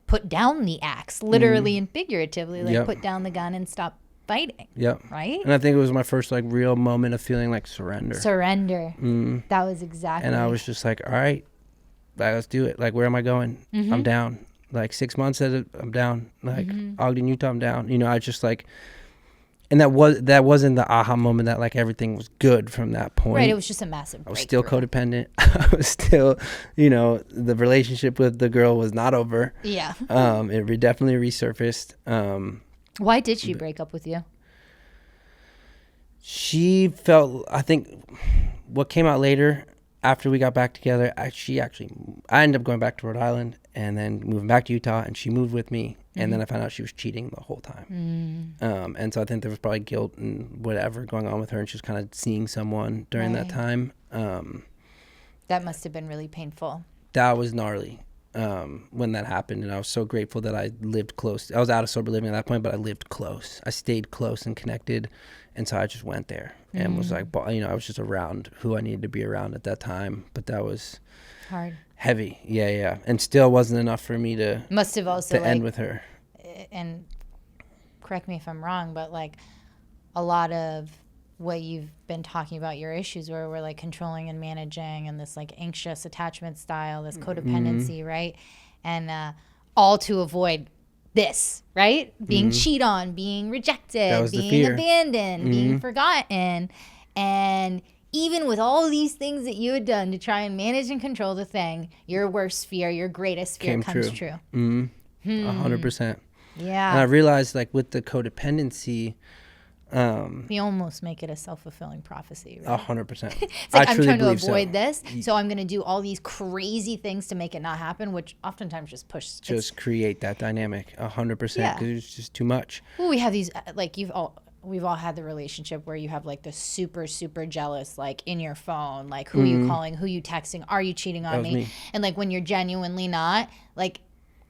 put down the axe, literally and figuratively, like put down the gun and stop fighting. Yep. Right. And I think it was my first like real moment of feeling like surrender. That was exactly. And I was just like, all right, let's do it. Like, where am I going? I'm down. Like 6 months at it, I'm down. Like Ogden, Utah, I'm down. You know, I just like, and that wasn't the aha moment that like everything was good from that point. Right. It was just a massive breakthrough. I was still codependent. I was still, you know, the relationship with the girl was not over. Yeah. It definitely resurfaced. Why did she break up with you? She felt, I think what came out later after we got back together, I ended up going back to Rhode Island and then moving back to Utah, and she moved with me. And then I found out she was cheating the whole time. And so I think there was probably guilt and whatever going on with her, and she was kind of seeing someone during that time. That must have been really painful. That was gnarly when that happened, and I was so grateful that I lived close. I was out of sober living at that point, but I lived close. I stayed close and connected, and so I just went there and was like, you know, I was just around who I needed to be around at that time. But that was hard. Heavy, yeah, and still wasn't enough for me to must have also to end with her. And correct me if I'm wrong, but like a lot of what you've been talking about your issues were like controlling and managing and this like anxious attachment style, this codependency, right? And all to avoid this, right? Being cheated on, being rejected, being abandoned, being forgotten, and even with all these things that you had done to try and manage and control the thing, your worst fear, your greatest fear comes true. 100%. Yeah. And I realized, like, with the codependency, you almost make it a self-fulfilling prophecy, right? 100%. It's like, I'm trying to avoid this, so I'm going to do all these crazy things to make it not happen, which oftentimes just create that dynamic 100%, because it's just too much. Well, we have these, like, we've all had the relationship where you have like the super, super jealous, like in your phone, like who are you calling, who are you texting, are you cheating on me? And like when you're genuinely not, like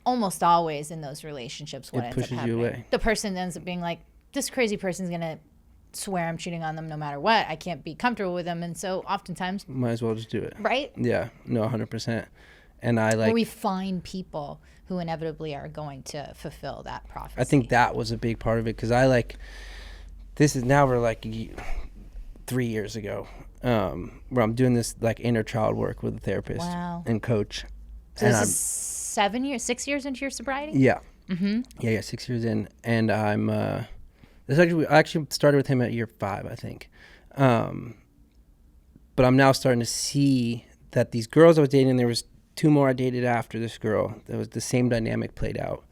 almost always in those relationships, what ends up happening, you away. The person ends up being like, this crazy person's going to swear I'm cheating on them no matter what. I can't be comfortable with them. And so oftentimes. Might as well just do it. Right? Yeah. No, 100%. And I like. Or we find people who inevitably are going to fulfill that prophecy. I think that was a big part of it, because I like. This is now we're like 3 years ago, where I'm doing this like inner child work with a therapist and coach. So and this is 6 years into your sobriety? Yeah. Yeah, 6 years in, and I'm. I actually started with him at year 5, I think, but I'm now starting to see that these girls I was dating, there was 2 more I dated after this girl. There was the same dynamic played out.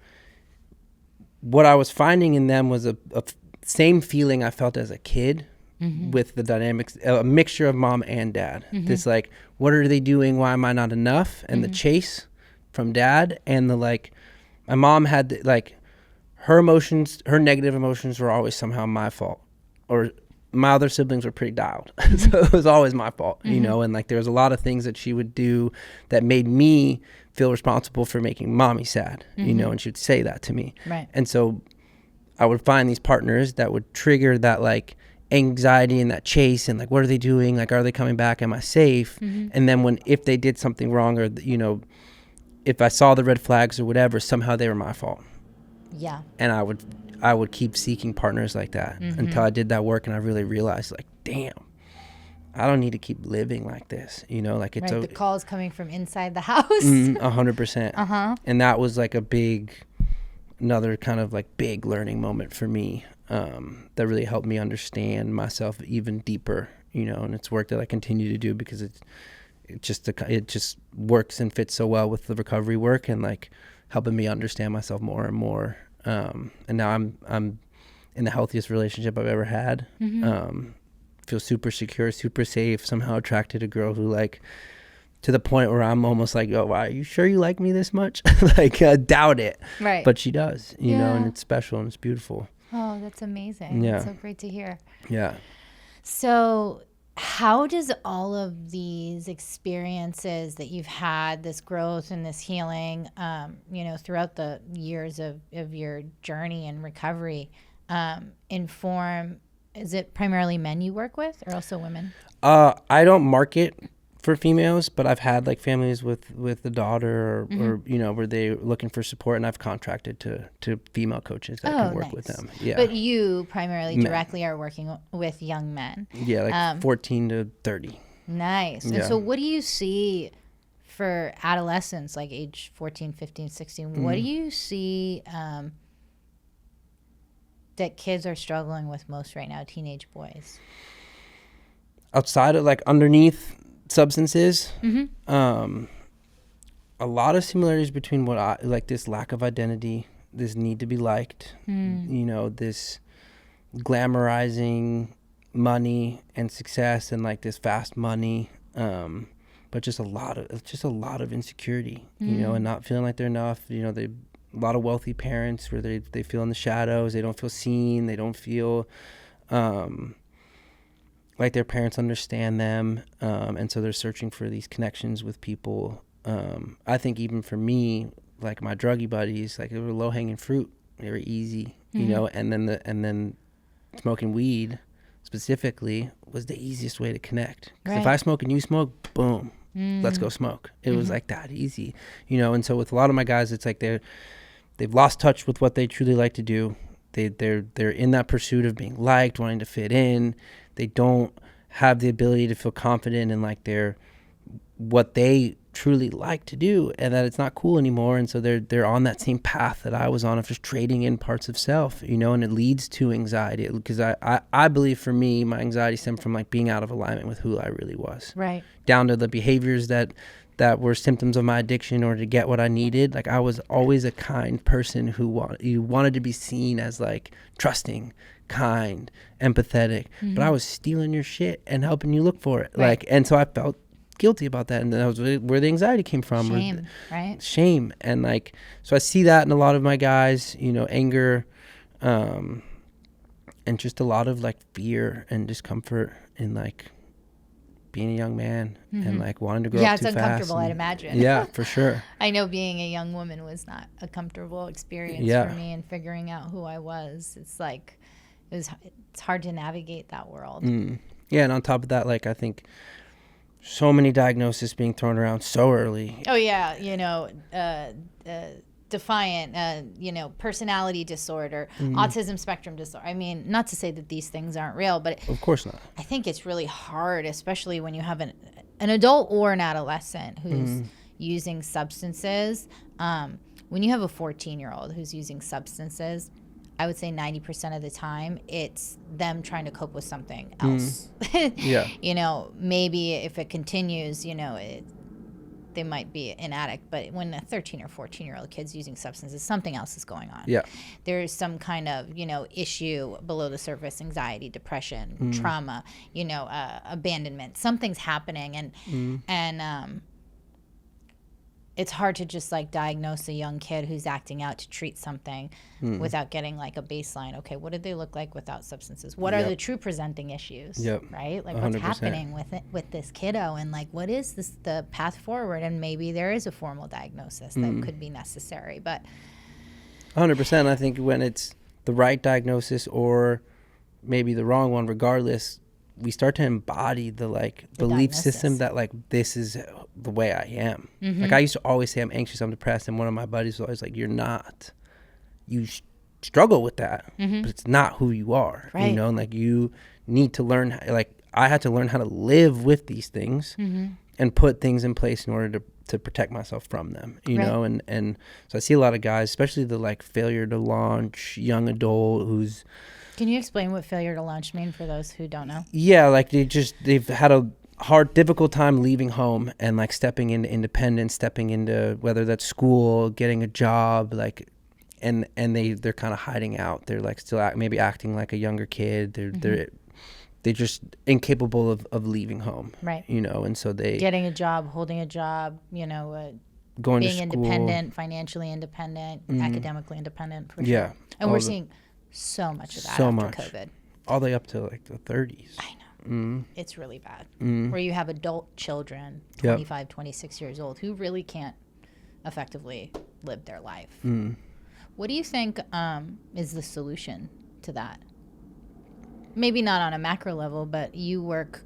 What I was finding in them was a same feeling I felt as a kid with the dynamics, a mixture of mom and dad. This like, what are they doing? Why am I not enough? And the chase from dad, and the like, my mom had like her emotions, her negative emotions were always somehow my fault, or my other siblings were pretty dialed. So it was always my fault, you know, and like there was a lot of things that she would do that made me feel responsible for making mommy sad, you know, and she would say that to me. Right. And so I would find these partners that would trigger that like anxiety and that chase, and like, what are they doing? Like, are they coming back? Am I safe? And then if they did something wrong, or, you know, if I saw the red flags or whatever, somehow they were my fault. Yeah. And I would keep seeking partners like that until I did that work, and I really realized, like, damn, I don't need to keep living like this, you know, like it's the calls coming from inside the house. 100%. And that was like another kind of like big learning moment for me, that really helped me understand myself even deeper, you know, and it's work that I continue to do because it just works and fits so well with the recovery work, and like helping me understand myself more and more. And now I'm in the healthiest relationship I've ever had. Feel super secure, super safe, somehow attracted a girl who, like, to the point where I'm almost like, oh, wow, are you sure you like me this much? Like, I doubt it. Right. But she does, you know, and it's special and it's beautiful. Oh, that's amazing. Yeah. That's so great to hear. Yeah. So how does all of these experiences that you've had, this growth and this healing, you know, throughout the years of your journey and recovery, inform, is it primarily men you work with or also women? I don't market for females, but I've had like families with a daughter or you know, where they're looking for support, and I've contracted to female coaches that can work with them. Yeah. But you primarily directly are working with young men. Yeah, like 14 to 30. Nice. And so what do you see for adolescents, like age 14, 15, 16, what do you see that kids are struggling with most right now, teenage boys? Outside of like underneath substances, a lot of similarities between what I like, this lack of identity, this need to be liked, this glamorizing money and success and like this fast money, but just a lot of insecurity, and not feeling like they're enough. A lot of wealthy parents where they feel in the shadows, they don't feel seen, they don't feel like their parents understand them, and so they're searching for these connections with people. I think even for me, like my druggy buddies, like they were low hanging fruit, they were easy, and then smoking weed specifically was the easiest way to connect. Because if I smoke and you smoke, boom, let's go smoke. It was like that easy, and so with a lot of my guys, it's like they've lost touch with what they truly like to do. They're in that pursuit of being liked, wanting to fit in. They don't have the ability to feel confident in like what they truly like to do, and that it's not cool anymore. And so they're on that same path that I was on of just trading in parts of self, and it leads to anxiety, because I believe for me, my anxiety stemmed from like being out of alignment with who I really was, right down to the behaviors that were symptoms of my addiction in order to get what I needed. Like I was always a kind person who wanted to be seen as like trusting, kind, empathetic, but I was stealing your shit and helping you look for it. Right. And so I felt guilty about that, and that was where the anxiety came from. Shame, right? Shame. And like, so I see that in a lot of my guys, anger, and just a lot of like fear and discomfort in like being a young man and like wanting to grow up too fast. Yeah, it's uncomfortable, I'd imagine. Yeah, for sure. I know being a young woman was not a comfortable experience for me, and figuring out who I was. It's like, it's hard to navigate that world. Yeah, and on top of that, like I think so many diagnoses being thrown around so early. Oh yeah, defiant, personality disorder, autism spectrum disorder. I mean, not to say that these things aren't real, but of course not. I think it's really hard, especially when you have an adult or an adolescent who's using substances. When you have a 14-year-old who's using substances, I would say 90% of the time it's them trying to cope with something else. Yeah. Maybe if it continues, they might be an addict. But when a 13 or 14-year-old kid's using substances, something else is going on. Yeah. There's some kind of, issue below the surface: anxiety, depression, trauma, abandonment. Something's happening, and it's hard to just like diagnose a young kid who's acting out to treat something without getting like a baseline. Okay, what did they look like without substances? What are the true presenting issues? Right? Like 100%. What's happening with this kiddo, and like what is the path forward? And maybe there is a formal diagnosis that could be necessary. But 100%, I think when it's the right diagnosis or maybe the wrong one, regardless, we start to embody the belief system that like this is the way I am. Like I used to always say I'm anxious, I'm depressed, and one of my buddies was always like, you're not. You struggle with that, but it's not who you are. Right. And like you need to learn. Like I had to learn how to live with these things and put things in place in order to protect myself from them. You know, and so I see a lot of guys, especially the like failure to launch young adult who's. Can you explain what failure to launch mean for those who don't know? Yeah, like they've had a difficult time leaving home and like stepping into independence, stepping into whether that's school, getting a job, like, and they're kind of hiding out. They're like still maybe acting like a younger kid. They're just incapable of leaving home. Right. And so they getting a job, holding a job, going being to school, independent, financially independent, academically independent. For sure. And we're seeing so much of that after COVID. All the way up to like the 30s. I know. It's really bad. Where you have adult children, 25, 26 years old, who really can't effectively live their life. What do you think is the solution to that? Maybe not on a macro level, but you work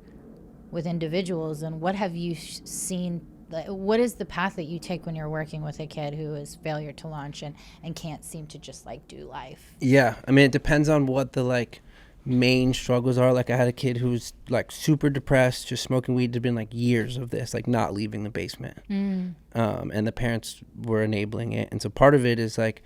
with individuals, and what have you seen? What is the path that you take when you're working with a kid who is failure to launch and can't seem to just like do life? Yeah. I mean, it depends on what the like main struggles are. Like I had a kid who was like super depressed, just smoking weed. There'd been like years of this, like not leaving the basement. And the parents were enabling it. And so part of it is like,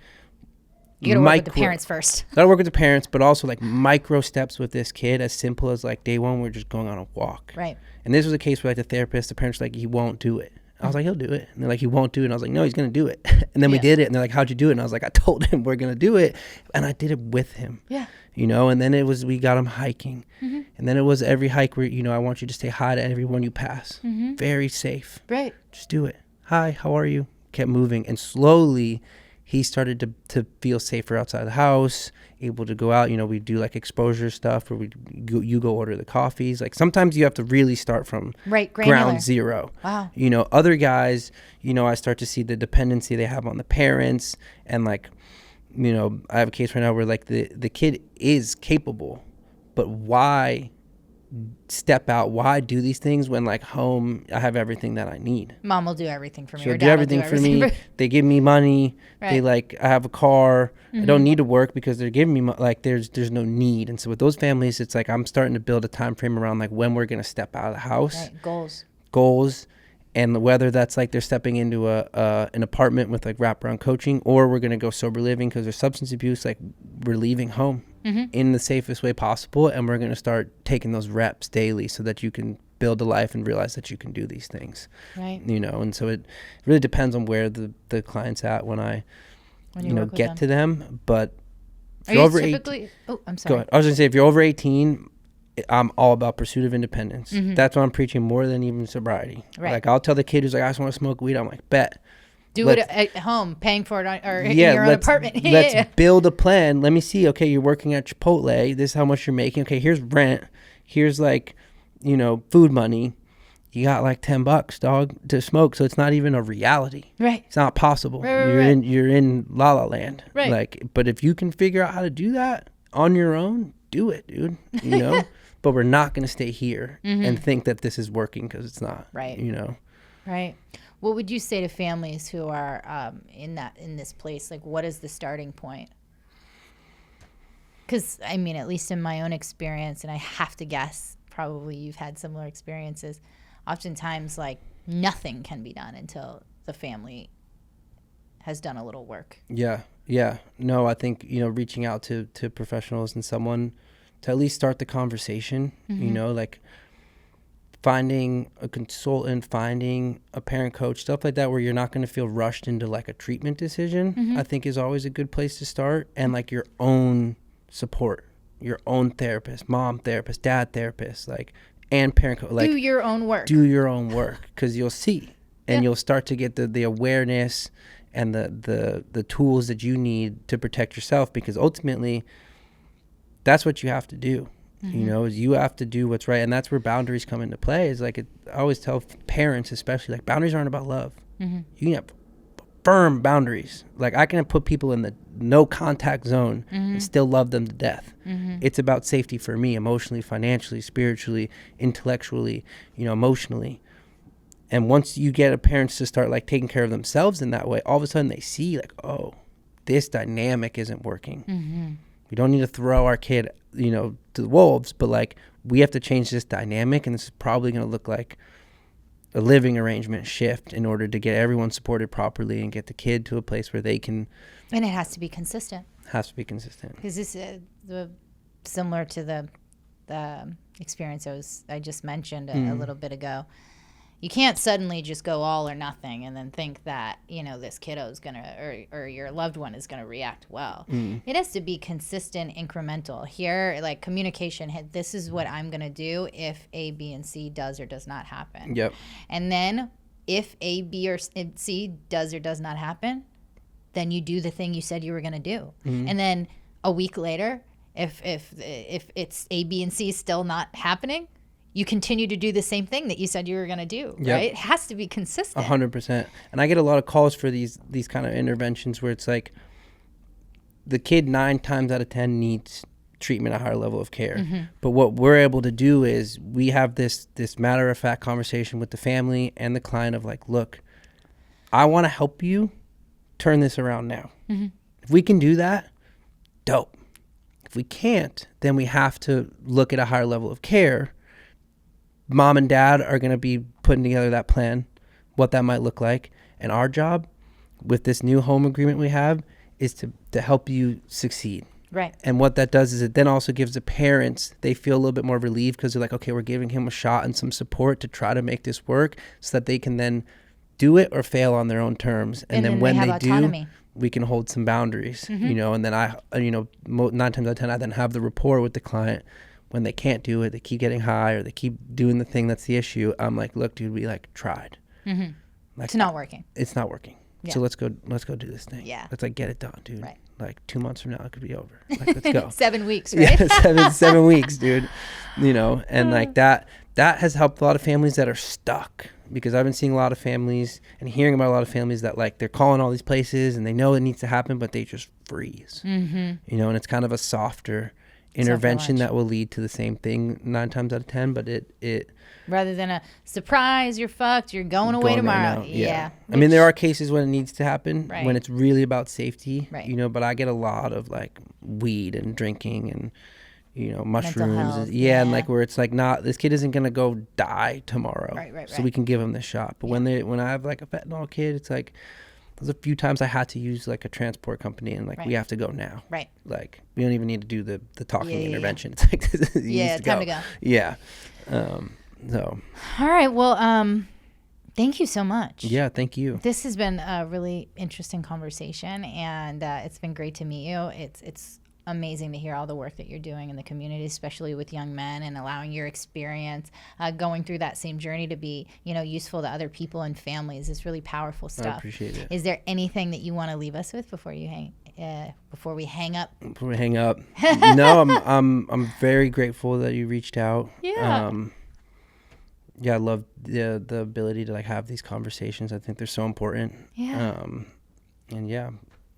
you gotta work with the parents first. Gotta work with the parents, but also like micro steps with this kid, as simple as like day one, we're just going on a walk. Right. And this was a case where like the therapist, the parents were like, he won't do it. I was like, he'll do it. And they're like, he won't do it. And I was like, no, he's going to do it. And then we did it. And they're like, how'd you do it? And I was like, I told him we're going to do it. And I did it with him. Yeah. You know, and then it was, we got him hiking. And then it was every hike where, you know, I want you to say hi to everyone you pass. Very safe. Right. Just do it. Hi, how are you? Kept moving. And slowly he started to feel safer outside the house, able to go out. You know, we do like exposure stuff where you go order the coffees. Like sometimes you have to really start from ground zero. Wow. You know, other guys, you know, I start to see the dependency they have on the parents. And like, you know, I have a case right now where like the kid is capable, but why step out? Why do these things when like home I have everything that I need? Mom will do everything for me. She'll do everything for me. They give me money. Right. They like, I have a car. I don't need to work because they're giving me like there's no need. And so with those families, it's like I'm starting to build a time frame around like when we're gonna step out of the house. Right. Goals. And whether that's like they're stepping into an apartment with like wraparound coaching, or we're gonna go sober living because there's substance abuse, like we're leaving home in the safest way possible, and we're gonna start taking those reps daily so that you can build a life and realize that you can do these things. Right. You know, and so it really depends on where the client's at when you know get to them. But if you're over 18, I'm sorry. Go ahead. I was gonna say if you're over 18. I'm all about pursuit of independence. That's what I'm preaching more than even sobriety. Right. Like I'll tell the kid who's like, I just want to smoke weed. I'm like, bet. Do it at home, paying for it or in your own apartment. Let's build a plan. Let me see. Okay, you're working at Chipotle. This is how much you're making. Okay, here's rent. Here's like, you know, food money. You got like $10, dog, to smoke. So it's not even a reality. Right. It's not possible. Right. You're in La La Land. Right. Like, but if you can figure out how to do that on your own, do it, dude. You know. But we're not going to stay here and think that this is working because it's not. Right. You know. Right. What would you say to families who are in this place? Like, what is the starting point? Because, I mean, at least in my own experience, and I have to guess, probably you've had similar experiences, oftentimes, like, nothing can be done until the family has done a little work. Yeah. Yeah. No, I think, you know, reaching out to professionals and someone to at least start the conversation, you know, like finding a consultant, finding a parent coach, stuff like that, where you're not going to feel rushed into like a treatment decision, I think is always a good place to start. And like your own support, your own therapist, mom therapist, dad therapist, like, and parent coach. Like, do your own work. Do your own work, because you'll see, and you'll start to get the awareness and the tools that you need to protect yourself, because ultimately that's what you have to do. You know, is you have to do what's right. And that's where boundaries come into play. Is like, I always tell parents, especially, like, boundaries aren't about love. You can have firm boundaries. Like, I can put people in the no contact zone and still love them to death. It's about safety for me, emotionally, financially, spiritually, intellectually, you know, emotionally. And once you get parents to start like taking care of themselves in that way, all of a sudden they see like, oh, this dynamic isn't working. We don't need to throw our kid, you know, to the wolves, but like we have to change this dynamic, and this is probably going to look like a living arrangement shift in order to get everyone supported properly and get the kid to a place where they can. And it has to be consistent. Has to be consistent. Because this is similar to the experience I just mentioned a little bit ago. You can't suddenly just go all or nothing and then think that, you know, this kiddo is going to, or your loved one is going to react well. It has to be consistent, incremental. Here, like communication, this is what I'm going to do if A, B, and C does or does not happen. Yep. And then if A, B, or C does or does not happen, then you do the thing you said you were going to do. And then a week later, if it's A, B, and C still not happening, you continue to do the same thing that you said you were going to do, right? It has to be consistent. 100%. And I get a lot of calls for these kind of interventions where it's like the kid 9 times out of 10 needs treatment, a higher level of care. But what we're able to do is we have this matter-of-fact conversation with the family and the client of like, look, I want to help you turn this around now. If we can do that, dope. If If we can't, then we have to look at a higher level of care. Mom and dad are going to be putting together that plan, what that might look like. And our job with this new home agreement we have is to help you succeed. Right. And what that does is it then also gives the parents, they feel a little bit more relieved because they're like, okay, we're giving him a shot and some support to try to make this work so that they can then do it or fail on their own terms. And then when they do, we can hold some boundaries, you know, and then 9 times out of 10, I then have the rapport with the client. When they can't do it, they keep getting high or they keep doing the thing that's the issue. I'm like, look, dude, we like tried. Like, it's not working. It's not working. Yeah. So let's go do this thing. Yeah. Let's like get it done, dude. Right. Like 2 months from now, it could be over. Like, let's go. 7 weeks, right? Yeah, 7 weeks, dude. You know, and like that has helped a lot of families that are stuck, because I've been seeing a lot of families and hearing about a lot of families that like they're calling all these places and they know it needs to happen, but they just freeze. You know, and it's kind of a softer intervention that will lead to the same thing 9 times out of 10, but it rather than a surprise, you're fucked, you're going away tomorrow. Right, yeah. I mean, there are cases when it needs to happen, when it's really about safety, you know, but I get a lot of like weed and drinking and, you know, mushrooms. And like where it's like, not, this kid isn't going to go die tomorrow. Right. So we can give him the shot. But when I have like a fentanyl kid, it's like, there's a few times I had to use like a transport company and like, we have to go now. Right. Like we don't even need to do the talking intervention. It's like, time to go. Yeah. So. All right. Well, thank you so much. Yeah. Thank you. This has been a really interesting conversation, and it's been great to meet you. It's amazing to hear all the work that you're doing in the community, especially with young men, and allowing your experience going through that same journey to be, you know, useful to other people and families. It's really powerful stuff. I appreciate it. Is there anything that you want to leave us with before we hang up? Before we hang up, no, I'm very grateful that you reached out. Yeah. Yeah, I love the ability to like have these conversations. I think they're so important. Yeah. And yeah.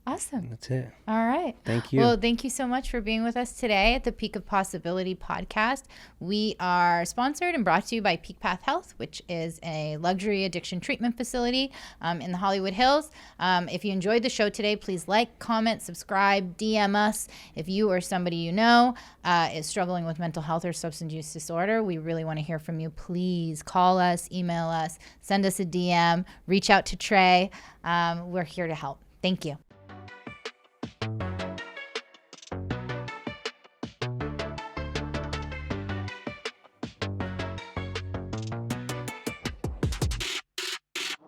Awesome. That's it. All right. Thank you. Well, thank you so much for being with us today at the Peak of Possibility podcast. We are sponsored and brought to you by Peak Path Health, which is a luxury addiction treatment facility in the Hollywood Hills. If you enjoyed the show today, please like, comment, subscribe, DM us. If you or somebody you know is struggling with mental health or substance use disorder, we really want to hear from you. Please call us, email us, send us a DM, reach out to Trey. We're here to help. Thank you.